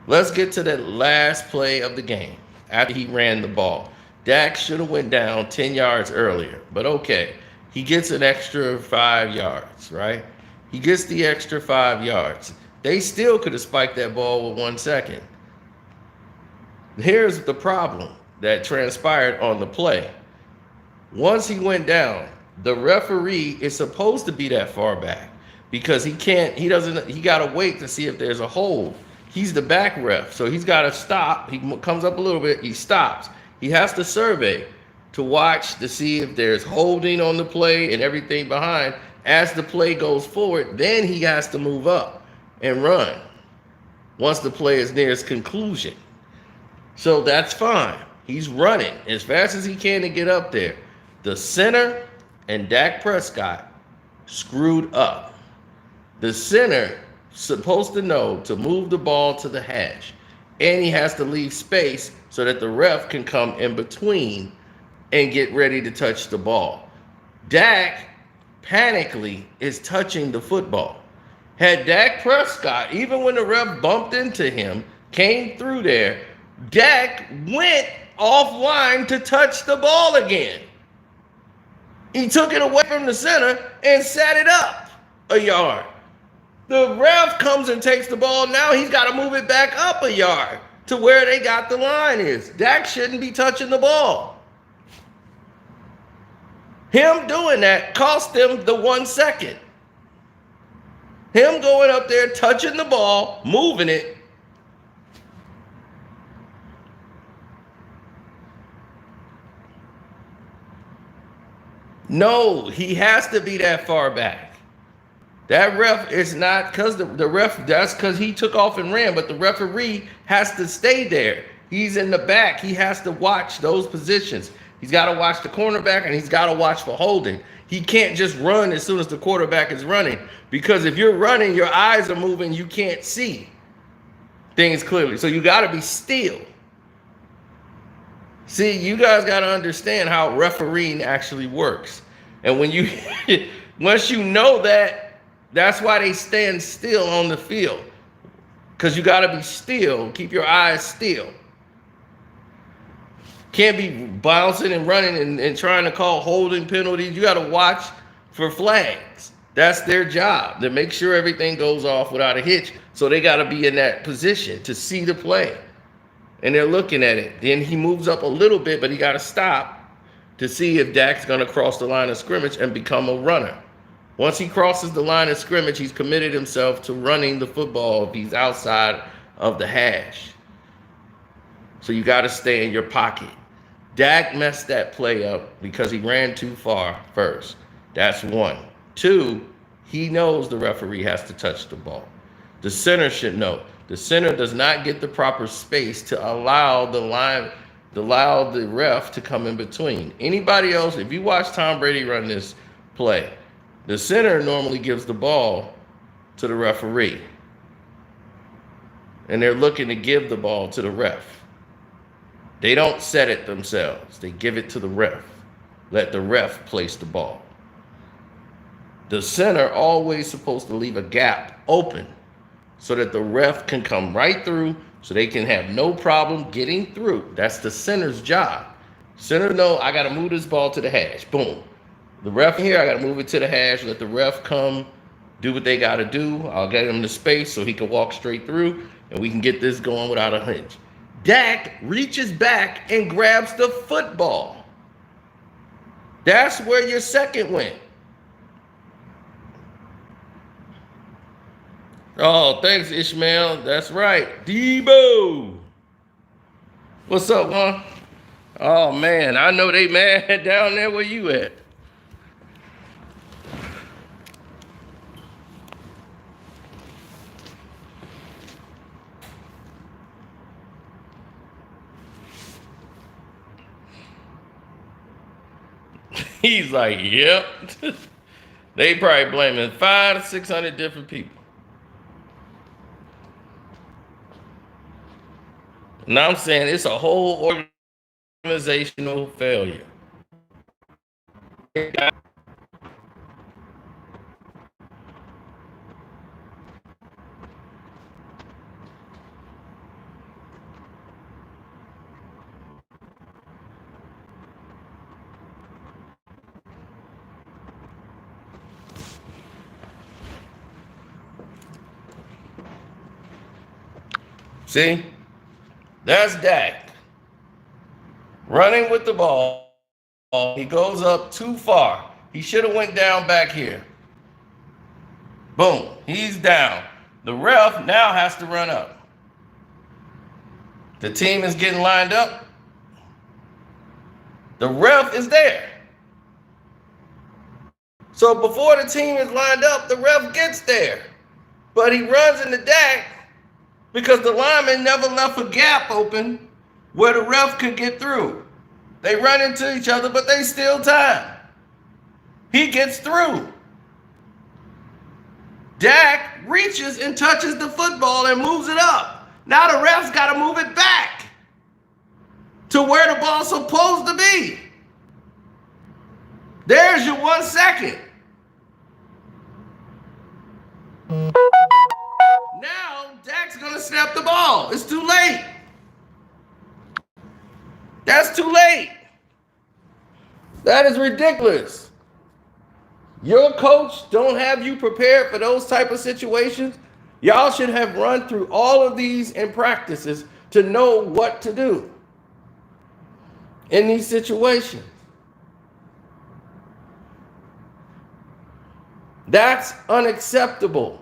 Let's get to that last play of the game after he ran the ball. Dak should have went down 10 yards earlier, but okay. He gets an extra 5 yards, right? He gets the extra 5 yards. They still could have spiked that ball with 1 second. Here's the problem that transpired on the play. Once he went down, the referee is supposed to be that far back because he got to wait to see if there's a hold. He's the back ref, so he's got to stop. He comes up a little bit, he stops. He has to survey to watch to see if there's holding on the play and everything behind. As the play goes forward, then he has to move up and run once the play is near its conclusion. So that's fine. He's running as fast as he can to get up there. The center and Dak Prescott screwed up. The center supposed to know to move the ball to the hash, and he has to leave space so that the ref can come in between and get ready to touch the ball. Dak panically is touching the football. Had Dak Prescott, even when the ref bumped into him, came through there, Dak went offline to touch the ball again. He took it away from the center and set it up a yard. The ref comes and takes the ball. Now he's got to move it back up a yard to where they got the line is. Dak shouldn't be touching the ball. Him doing that cost them the 1 second. Him going up there, touching the ball, moving it. No, he has to be that far back. That ref is not, because the ref, that's because he took off and ran, but the referee has to stay there. He's in the back. He has to watch those positions. He's got to watch the cornerback, and he's got to watch for holding. He can't just run as soon as the quarterback is running, because if you're running, your eyes are moving, you can't see things clearly. So you got to be still. See, you guys got to understand how refereeing actually works. And when you, once you know that, that's why they stand still on the field. Because you got to be still, keep your eyes still. Can't be bouncing and running and trying to call holding penalties. You got to watch for flags. That's their job, to make sure everything goes off without a hitch. So they got to be in that position to see the play. And they're looking at it. Then he moves up a little bit, but he got to stop to see if Dak's going to cross the line of scrimmage and become a runner. Once he crosses the line of scrimmage, he's committed himself to running the football if he's outside of the hash. So you got to stay in your pocket. Dak messed that play up because he ran too far first. That's one. Two, he knows the referee has to touch the ball. The center should know. The center does not get the proper space to allow the ref to come in between. Anybody else, if you watch Tom Brady run this play, the center normally gives the ball to the referee. And they're looking to give the ball to the ref. They don't set it themselves. They give it to the ref. Let the ref place the ball. The center always supposed to leave a gap open so that the ref can come right through, so they can have no problem getting through. That's the center's job. Center know, I got to move this ball to the hash. Boom. The ref here, I got to move it to the hash. Let the ref come, do what they got to do. I'll get him the space so he can walk straight through, and we can get this going without a hitch. Dak reaches back and grabs the football. That's where your second went. Oh, thanks, Ishmael. That's right. Debo. What's up, man? Oh, man. I know they mad down there where you at. He's like, yep. They probably blaming 500 to 600 different people. Now I'm saying it's a whole organizational failure. See? That's Dak. Running with the ball. He goes up too far. He should have went down back here. Boom. He's down. The ref now has to run up. The team is getting lined up. The ref is there. So before the team is lined up, the ref gets there. But he runs into Dak because the lineman never left a gap open where the ref could get through. They run into each other, but they steal time. He gets through. Dak reaches and touches the football and moves it up. Now the ref's got to move it back to where the ball's supposed to be. There's your 1 second. Now Dak's going to snap the ball. It's too late. That's too late. That is ridiculous. Your coach don't have you prepared for those type of situations. Y'all should have run through all of these in practices to know what to do in these situations. That's unacceptable.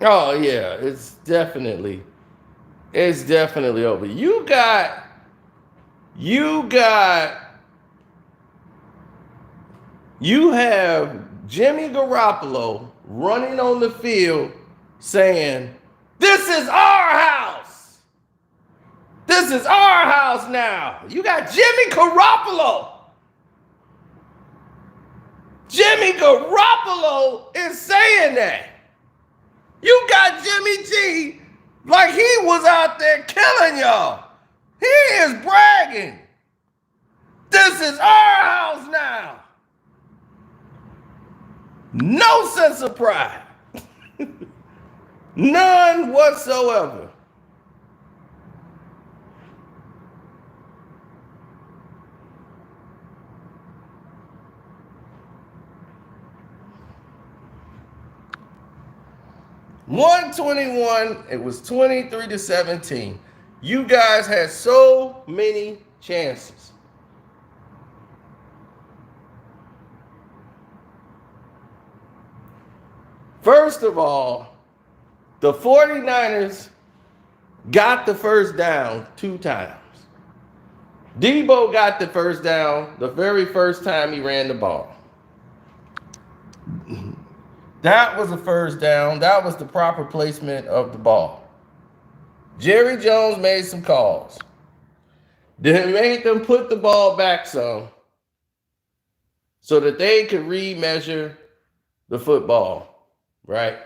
Oh yeah, it's definitely over. You have Jimmy Garoppolo running on the field saying, "This is our house. This is our house now." You got Jimmy Garoppolo. Jimmy Garoppolo is saying that. You got Jimmy G like he was out there killing y'all. He is bragging. This is our house now. No sense of pride. None whatsoever. $121, it was 23-17. You guys had so many chances. First of all, the 49ers got the first down 2 times. Debo got the first down the very first time he ran the ball. That was a first down. That was the proper placement of the ball. Jerry Jones made some calls. They made them put the ball back some so that they could remeasure the football, right?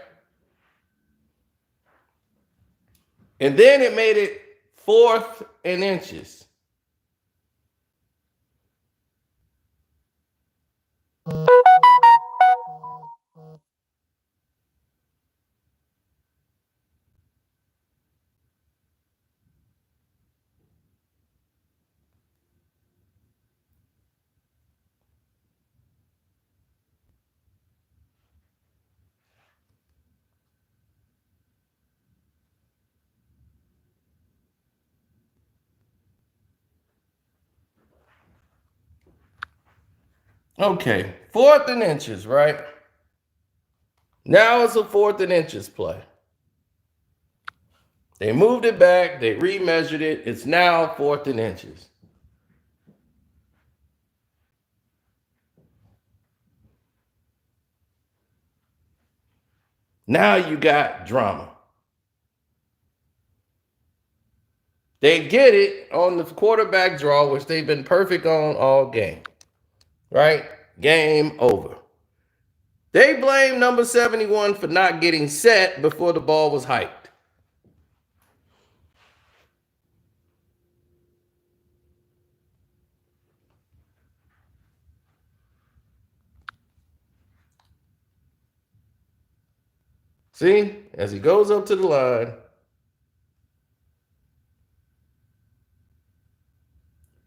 And then it made it 4th and inches. Okay, 4th and inches, right? Now it's a 4th and inches play. They moved it back. They remeasured it. It's now 4th and inches. Now you got drama. They get it on the quarterback draw, which they've been perfect on all game. Right? Game over. They blame number 71 for not getting set before the ball was hiked. See, as he goes up to the line,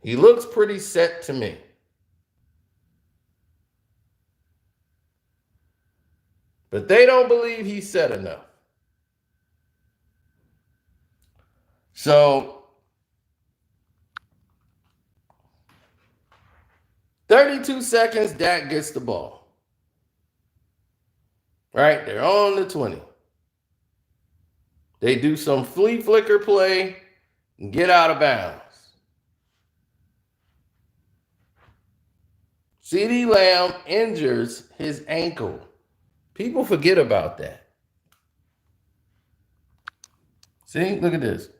he looks pretty set to me. But they don't believe he's set enough. So 32 seconds, Dak gets the ball. Right? They're on the 20. They do some flea flicker play and get out of bounds. CeeDee Lamb injures his ankle. People forget about that. See, look at this. As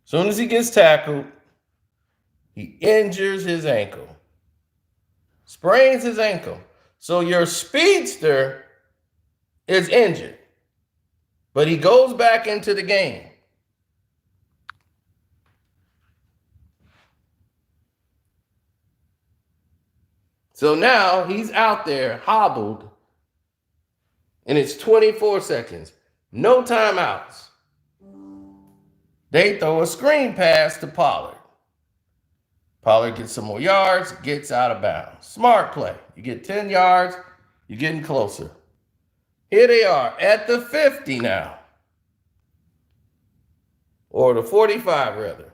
soon as he gets tackled, he injures his ankle. Sprains his ankle. So your speedster is injured. But he goes back into the game. So now he's out there hobbled, and it's 24 seconds. No timeouts. They throw a screen pass to Pollard. Pollard gets some more yards, gets out of bounds. Smart play. You get 10 yards, you're getting closer. Here they are at the 50 now. Or the 45, rather.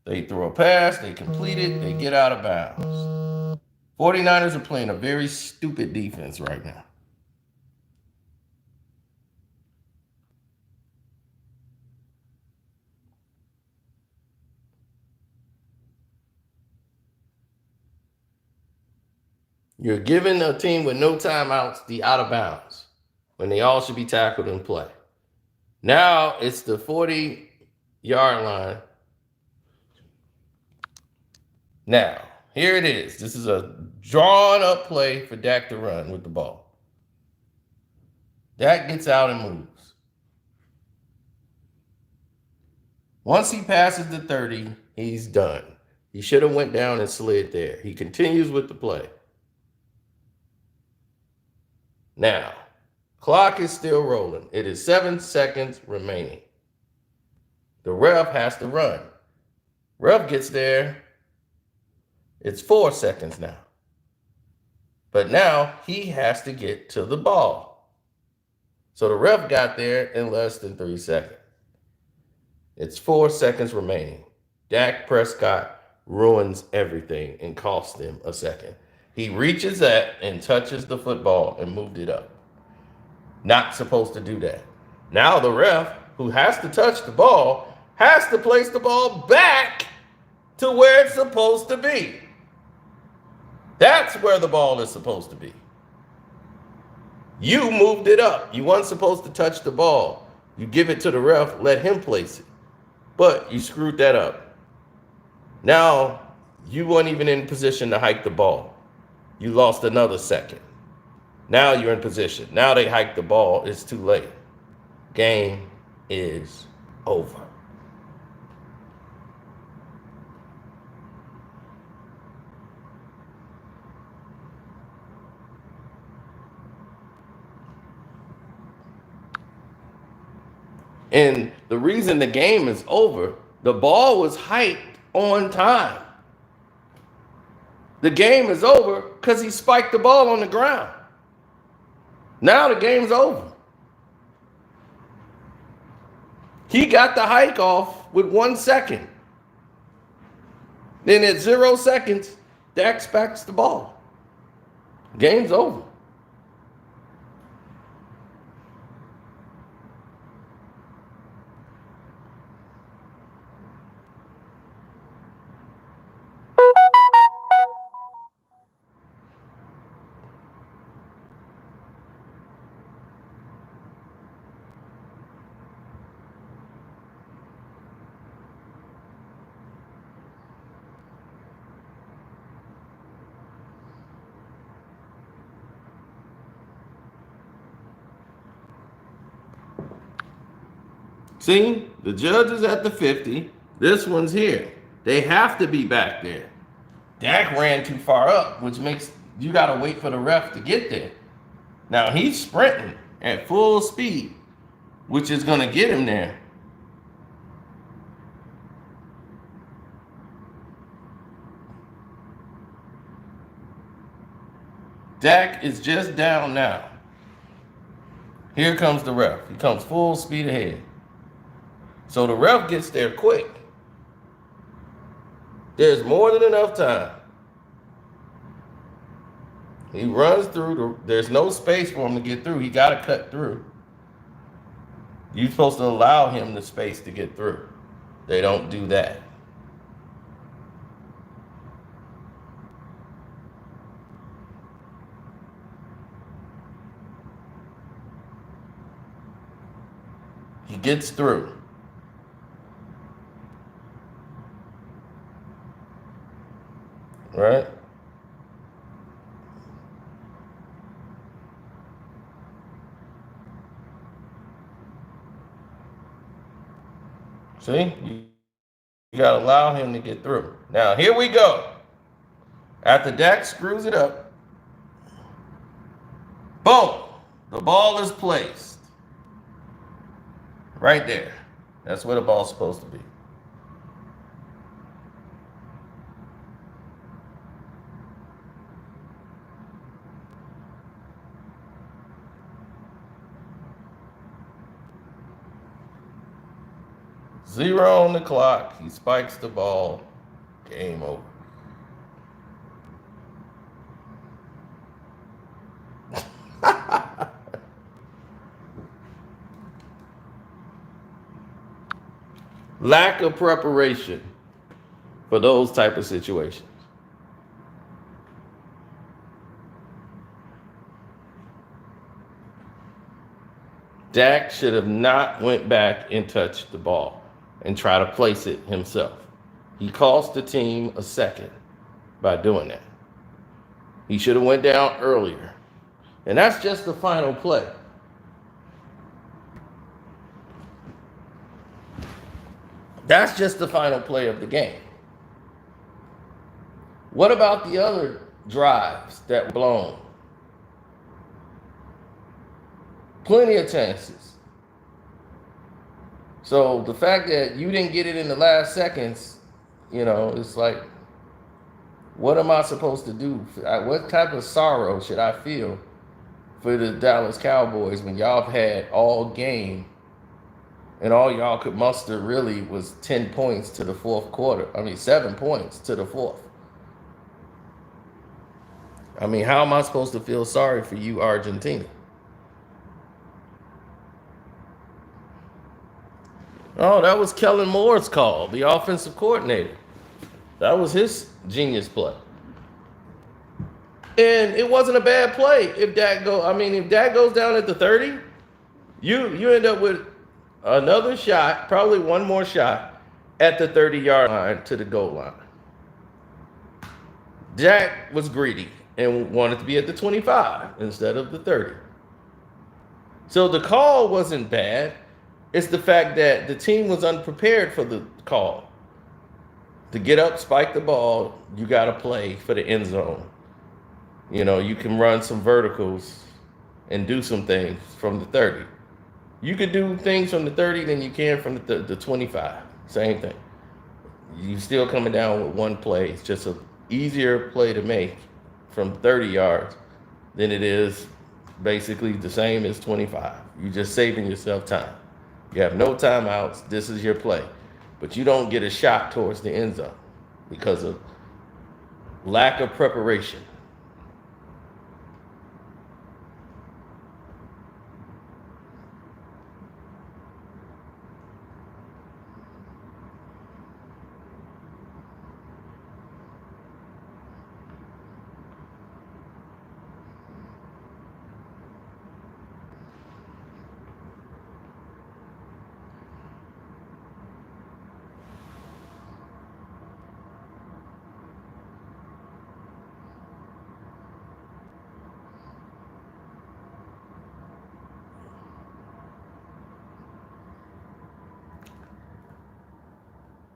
They throw a pass, they complete it, they get out of bounds. 49ers are playing a very stupid defense right now. You're giving a team with no timeouts the out of bounds when they all should be tackled and play. Now it's the 40-yard line. Now, here it is. This is a drawn-up play for Dak to run with the ball. Dak gets out and moves. Once he passes the 30, he's done. He should have went down and slid there. He continues with the play. Now, clock is still rolling. It is 7 seconds remaining. The ref has to run. Ref gets there. It's 4 seconds now. But now he has to get to the ball. So the ref got there in less than 3 seconds. It's 4 seconds remaining. Dak Prescott ruins everything and costs them a second. He reaches that and touches the football and moved it up. Not supposed to do that. Now the ref, who has to touch the ball, has to place the ball back to where it's supposed to be. That's where the ball is supposed to be. You moved it up. You weren't supposed to touch the ball. You give it to the ref, let him place it. But you screwed that up. Now, you weren't even in position to hike the ball. You lost another second. Now you're in position. Now they hike the ball. It's too late. Game is over. And the reason the game is over, the ball was hiked on time. The game is over because he spiked the ball on the ground. Now the game's over. He got the hike off with 1 second. Then at 0 seconds, Dak spikes the ball. Game's over. See, the judge is at the 50. This one's here. They have to be back there. Dak ran too far up, which makes you got to wait for the ref to get there. Now he's sprinting at full speed. which is going to get him there. Dak is just down now. Here comes the ref. He comes full speed ahead. So the ref gets there quick. There's more than enough time. He runs through. There's no space for him to get through. He got to cut through. You're supposed to allow him the space to get through. They don't do that. He gets through. Right? See? You got to allow him to get through. Now, here we go. After Dak screws it up, boom, the ball is placed. Right there. That's where the ball's supposed to be. Zero on the clock. He spikes the ball. Game over. Lack of preparation for those type of situations. Dak should have not went back and touched the ball and try to place it himself. He cost the team a second by doing that. He should have went down earlier. And that's just the final play. That's just the final play of the game. What about the other drives that were blown? Plenty of chances. So the fact that you didn't get it in the last seconds, it's like, what am I supposed to do? What type of sorrow should I feel for the Dallas Cowboys when y'all have had all game and all y'all could muster really was 10 points to the fourth quarter? 7 points to the fourth. How am I supposed to feel sorry for you, Argentina? Oh, that was Kellen Moore's call, the offensive coordinator. That was his genius play. And it wasn't a bad play if Dak goes down at the 30, you end up with another shot, probably one more shot at the 30-yard line to the goal line. Dak was greedy and wanted to be at the 25 instead of the 30. So the call wasn't bad. It's the fact that the team was unprepared for the call. To get up, spike the ball, you got to play for the end zone. You can run some verticals and do some things from the 30. You could do things from the 30 than you can from the 25. Same thing. You still coming down with one play. It's just an easier play to make from 30 yards than it is basically the same as 25. You're just saving yourself time. You have no timeouts. This is your play. But you don't get a shot towards the end zone because of lack of preparation.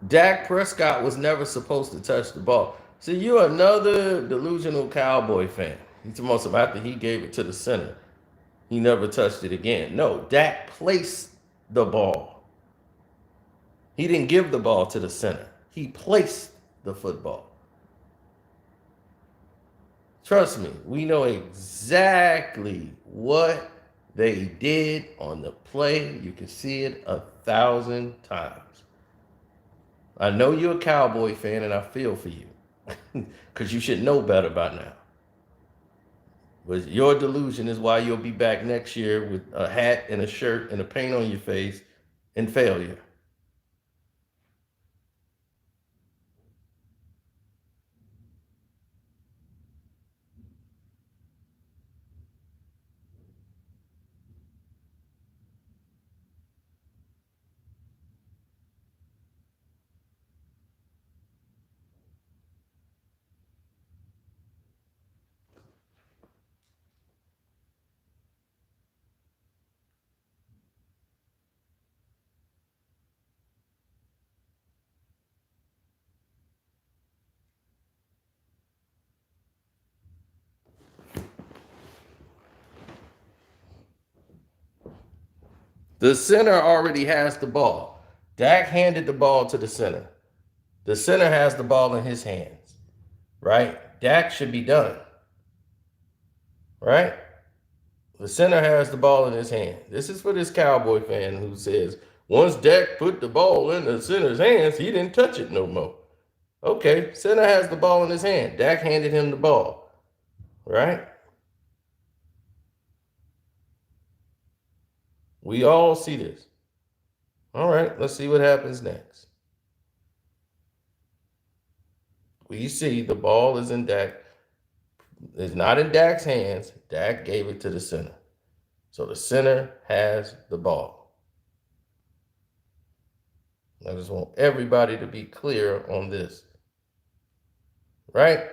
Dak Prescott was never supposed to touch the ball. See, you're another delusional Cowboy fan. He's almost after he gave it to the center, he never touched it again. No, Dak placed the ball. He didn't give the ball to the center. He placed the football. Trust me, we know exactly what they did on the play. You can see it 1,000 times. I know you're a Cowboy fan, and I feel for you because you should know better by now. But your delusion is why you'll be back next year with a hat and a shirt and a paint on your face and failure. The center already has the ball. Dak handed the ball to the center. The center has the ball in his hands, right? Dak should be done, right? The center has the ball in his hand. This is for this Cowboy fan who says, once Dak put the ball in the center's hands, he didn't touch it no more. Okay, center has the ball in his hand. Dak handed him the ball, right? We all see this. All right, let's see what happens next. We see the ball is in Dak. It's not in Dak's hands. Dak gave it to the center. So the center has the ball. I just want everybody to be clear on this. Right?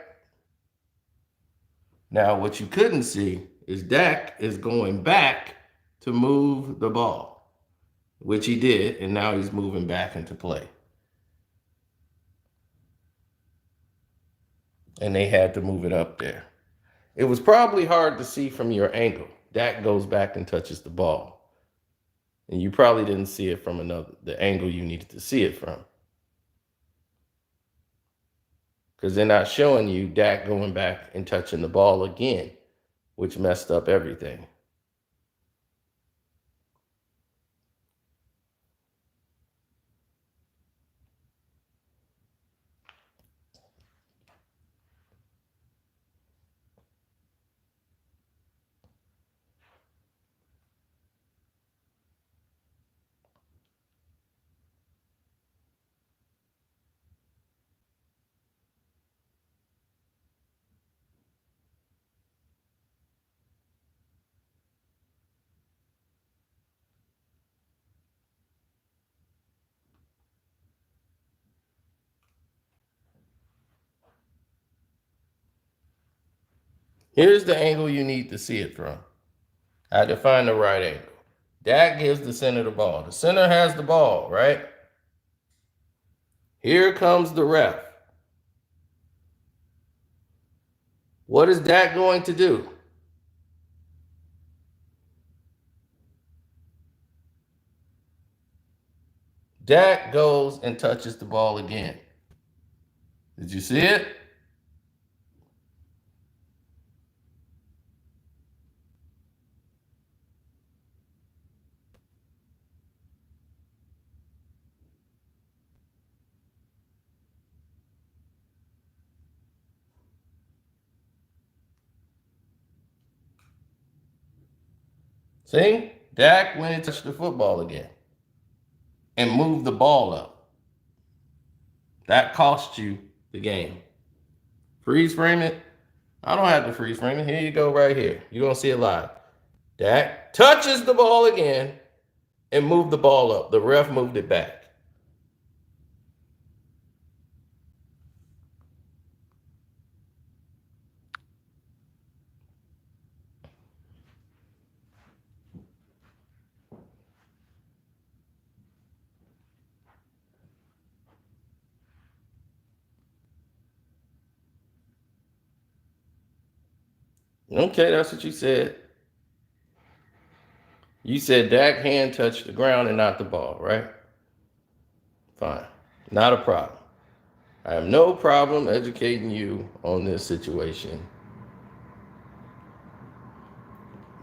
Now, what you couldn't see is Dak is going back to move the ball, which he did, and now he's moving back into play. And they had to move it up there. It was probably hard to see from your angle. Dak goes back and touches the ball. And you probably didn't see it from the angle you needed to see it from. Because they're not showing you Dak going back and touching the ball again, which messed up everything. Here's the angle you need to see it from. I had to find the right angle. Dak gives the center the ball. The center has the ball, right? Here comes the ref. What is Dak going to do? Dak goes and touches the ball again. Did you see it? See? Dak went and touched the football again and moved the ball up. That cost you the game. Freeze frame it. I don't have to freeze frame it. Here you go, right here. You're going to see it live. Dak touches the ball again and moved the ball up. The ref moved it back. Okay, that's what you said. You said Dak hand touched the ground and not the ball, right? Fine. Not a problem. I have no problem educating you on this situation.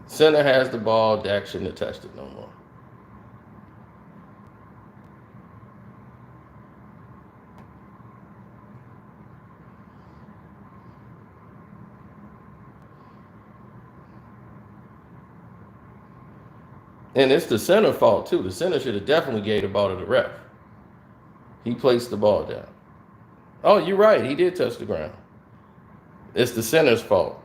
Center has the ball. Dak shouldn't have touched it no more. And it's the center fault too. The center should have definitely gave the ball to the ref. He placed the ball down. Oh, you're right. He did touch the ground. It's the center's fault.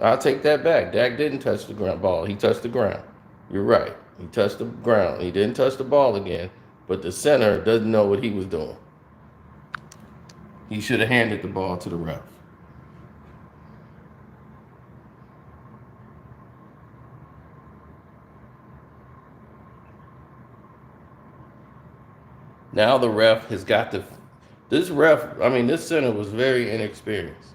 I'll take that back. Dak didn't touch the ground ball. He touched the ground. You're right. He touched the ground. He didn't touch the ball again. But the center doesn't know what he was doing. He should have handed the ball to the ref. Now the ref has got to. This center was very inexperienced.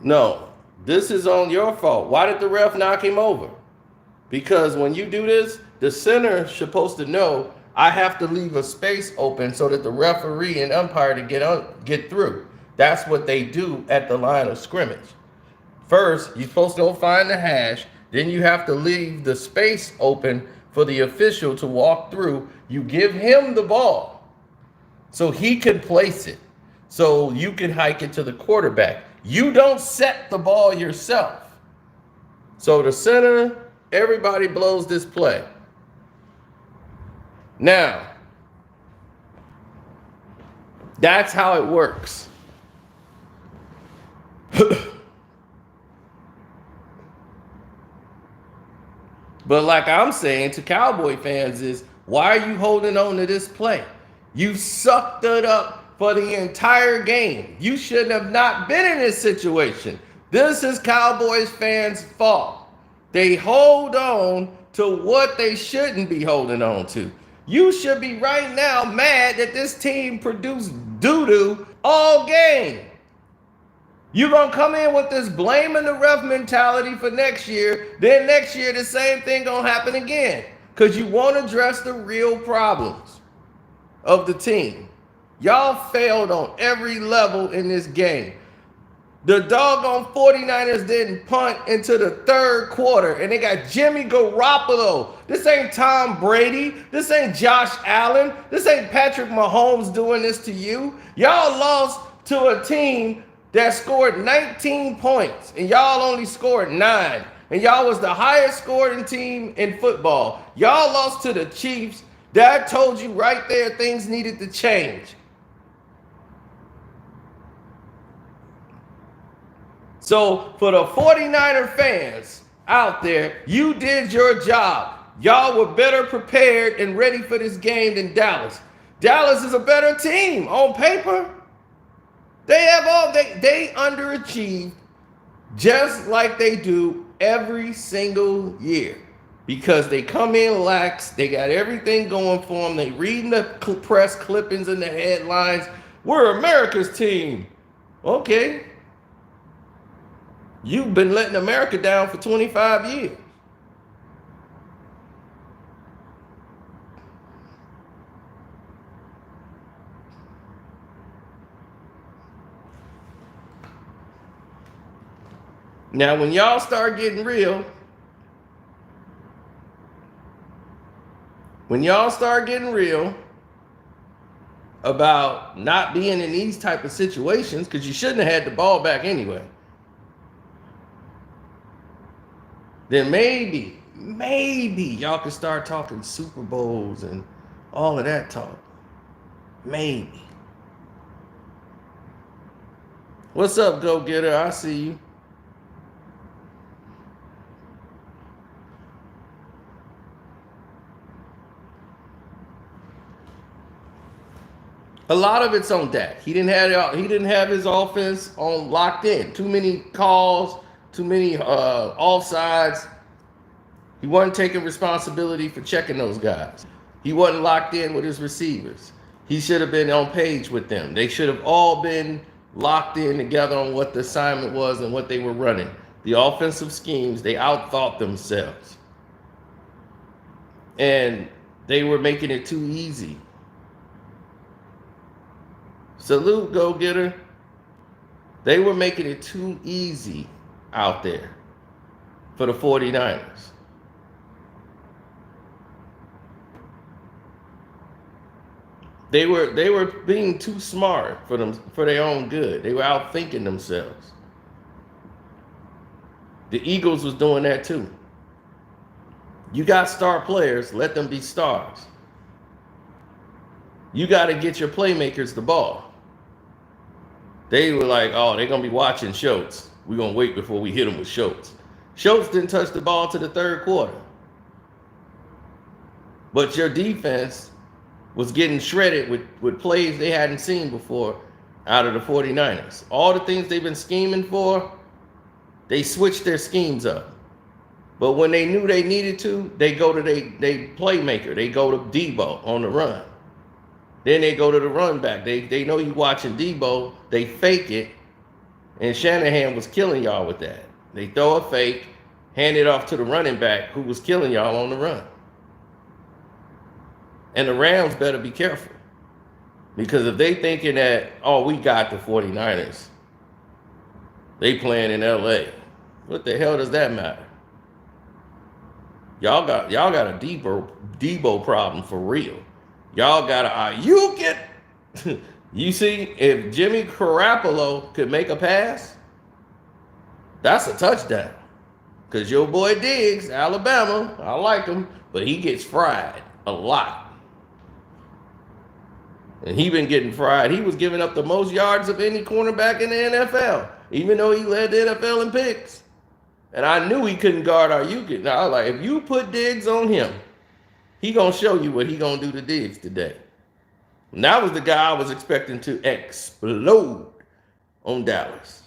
No, this is on your fault. Why did the ref knock him over? Because when you do this, the center is supposed to know I have to leave a space open so that the referee and umpire to get through. That's what they do at the line of scrimmage. First, you're supposed to go find the hash. Then you have to leave the space open for the official to walk through. You give him the ball so he can place it, so you can hike it to the quarterback. You don't set the ball yourself. So the center, everybody blows this play. Now, that's how it works. But like I'm saying to Cowboy fans is, why are you holding on to this play? You sucked it up for the entire game. You should have not been in this situation. This is Cowboys fans' fault. They hold on to what they shouldn't be holding on to. You should be right now mad that this team produced doo-doo all game. You're going to come in with this blaming the ref mentality for next year. Then next year, the same thing going to happen again. Because you won't address the real problems of the team. Y'all failed on every level in this game. The doggone 49ers didn't punt into the third quarter. And they got Jimmy Garoppolo. This ain't Tom Brady. This ain't Josh Allen. This ain't Patrick Mahomes doing this to you. Y'all lost to a team that scored 19 points, and y'all only scored 9. And y'all was the highest scoring team in football. Y'all lost to the Chiefs. That told you right there things needed to change. So for the 49er fans out there, you did your job. Y'all were better prepared and ready for this game than Dallas. Dallas is a better team on paper. They underachieved just like they do every single year because they come in lax. They got everything going for them. They reading the press clippings and the headlines. We're America's team. Okay. You've been letting America down for 25 years. Now, when y'all start getting real, about not being in these type of situations, because you shouldn't have had the ball back anyway, then maybe y'all can start talking Super Bowls and all of that talk. Maybe. What's up, go-getter? I see you. A lot of it's on Dak. He didn't have his offense on locked in. Too many calls, too many offsides. He wasn't taking responsibility for checking those guys. He wasn't locked in with his receivers. He should have been on page with them. They should have all been locked in together on what the assignment was and what they were running. The offensive schemes, they outthought themselves. And they were making it too easy. Salute, go getter. They were making it too easy out there for the 49ers. They were being too smart for them, for their own good. They were outthinking themselves. The Eagles was doing that too. You got star players, let them be stars. You got to get your playmakers the ball. They were like, oh, they're going to be watching Schultz. We're going to wait before we hit them with Schultz. Schultz didn't touch the ball to the third quarter. But your defense was getting shredded with plays they hadn't seen before out of the 49ers. All the things they've been scheming for, they switched their schemes up. But when they knew they needed to, they go to they playmaker. They go to Debo on the run. Then they go to the run back. They know you watching Debo. They fake it. And Shanahan was killing y'all with that. They throw a fake, hand it off to the running back who was killing y'all on the run. And the Rams better be careful. Because if they thinking that, oh, we got the 49ers, they playing in LA. What the hell does that matter? Y'all got a Debo problem for real. Y'all got to you get you see, if Jimmy Garoppolo could make a pass, that's a touchdown. Because your boy Diggs, Alabama, I like him, but he gets fried a lot. And he been getting fried. He was giving up the most yards of any cornerback in the NFL, even though he led the NFL in picks. And I knew he couldn't guard Ayuk. Now I was like, if you put Diggs on him, he gonna show you what he gonna do to Diggs today. And that was the guy I was expecting to explode on Dallas.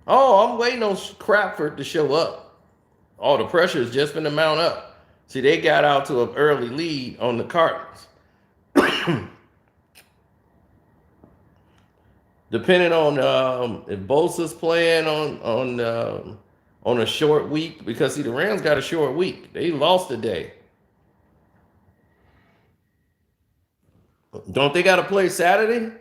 Oh, I'm waiting on Crapford to show up. Oh, the pressure is just gonna mount up. See, they got out to an early lead on the Cardinals. Depending on if Bosa's playing on a short week, because see, the Rams got a short week. They lost a day. Don't they got to play Saturday?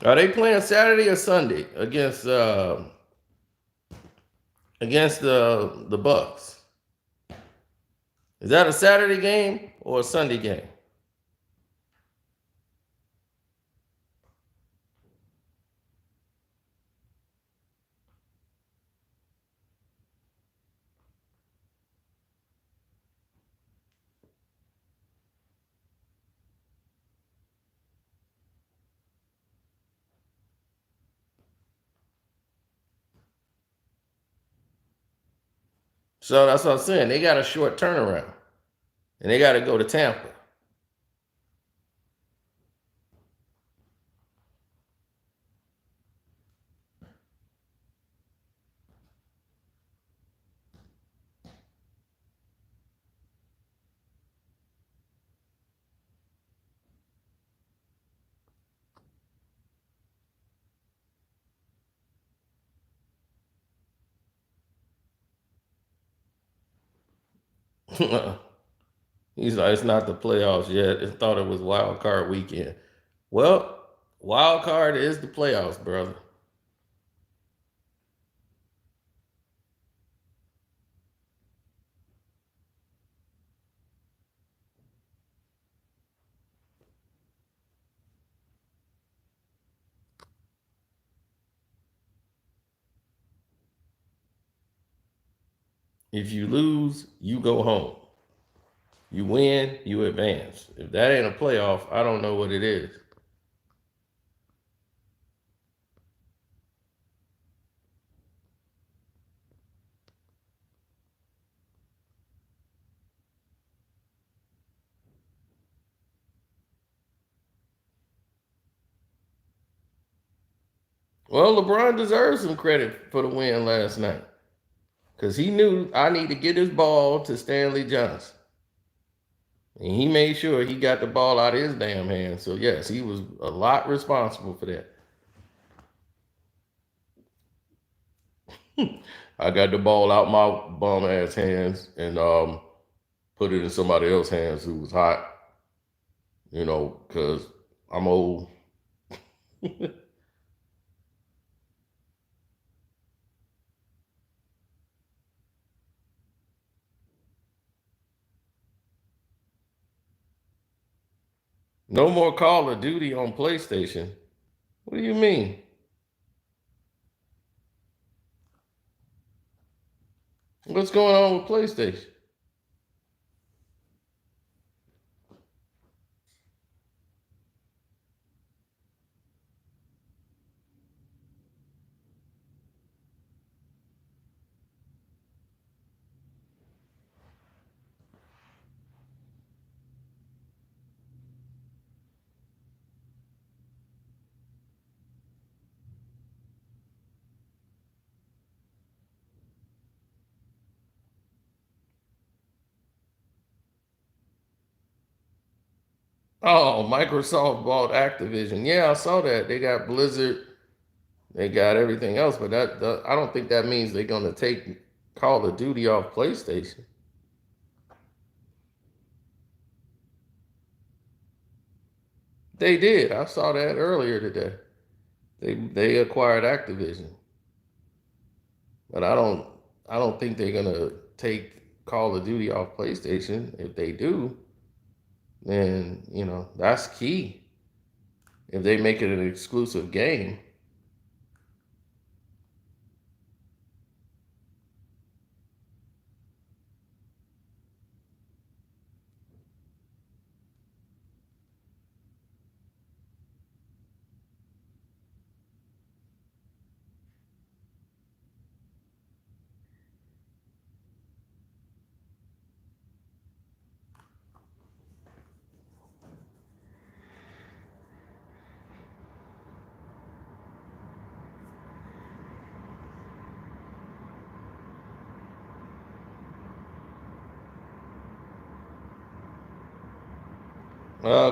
Are they playing Saturday or Sunday against the Bucks? Is that a Saturday game or a Sunday game? So that's what I'm saying. They got a short turnaround. And they got to go to Tampa. He's like, it's not the playoffs yet. I thought it was wild card weekend. Well, wild card is the playoffs, brother. If you lose, you go home. You win, you advance. If that ain't a playoff, I don't know what it is. Well, LeBron deserves some credit for the win last night. Because he knew I need to get his ball to Stanley Johnson. And he made sure he got the ball out of his damn hands. So yes, he was a lot responsible for that. I got the ball out my bum ass hands and put it in somebody else's hands who was hot, because I'm old. No more Call of Duty on PlayStation. What do you mean? What's going on with PlayStation? Oh, Microsoft bought Activision. Yeah, I saw that. They got Blizzard. They got everything else, but I don't think that means they're gonna take Call of Duty off PlayStation. They did. I saw that earlier today. They acquired Activision, but I don't think they're gonna take Call of Duty off PlayStation. If they do, then that's key. If they make it an exclusive game.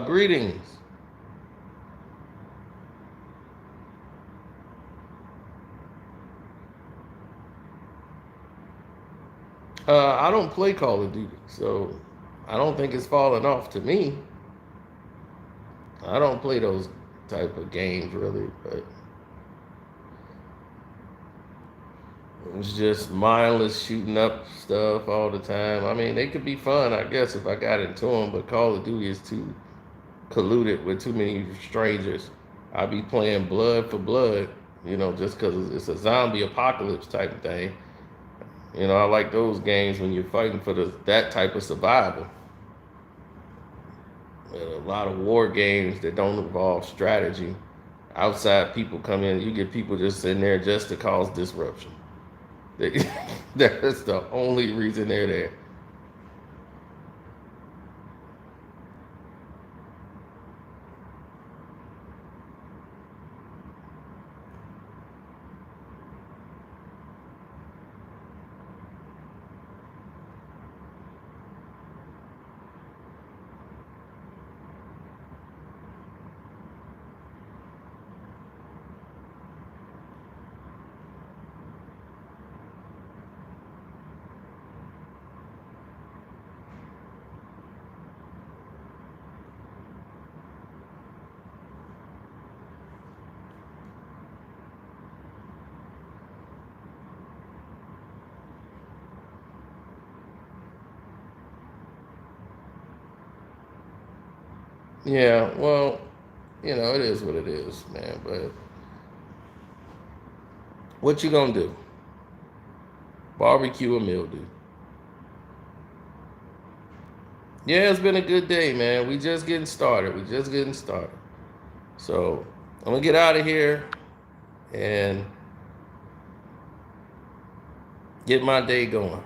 Greetings. I don't play Call of Duty, so I don't think it's falling off to me. I don't play those type of games really, but it's just mindless shooting up stuff all the time. I mean, they could be fun, I guess, if I got into them, but Call of Duty is too colluded with too many strangers. I be playing blood for blood, just because it's a zombie apocalypse type of thing. I like those games when you're fighting for that type of survival. And a lot of war games that don't involve strategy. Outside people come in, you get people just in there just to cause disruption. That's the only reason they're there. Yeah, well, it is what it is, man. But what you gonna do? Barbecue or mildew? Yeah, it's been a good day, man. We just getting started. We just getting started. So I'm gonna get out of here and get my day going.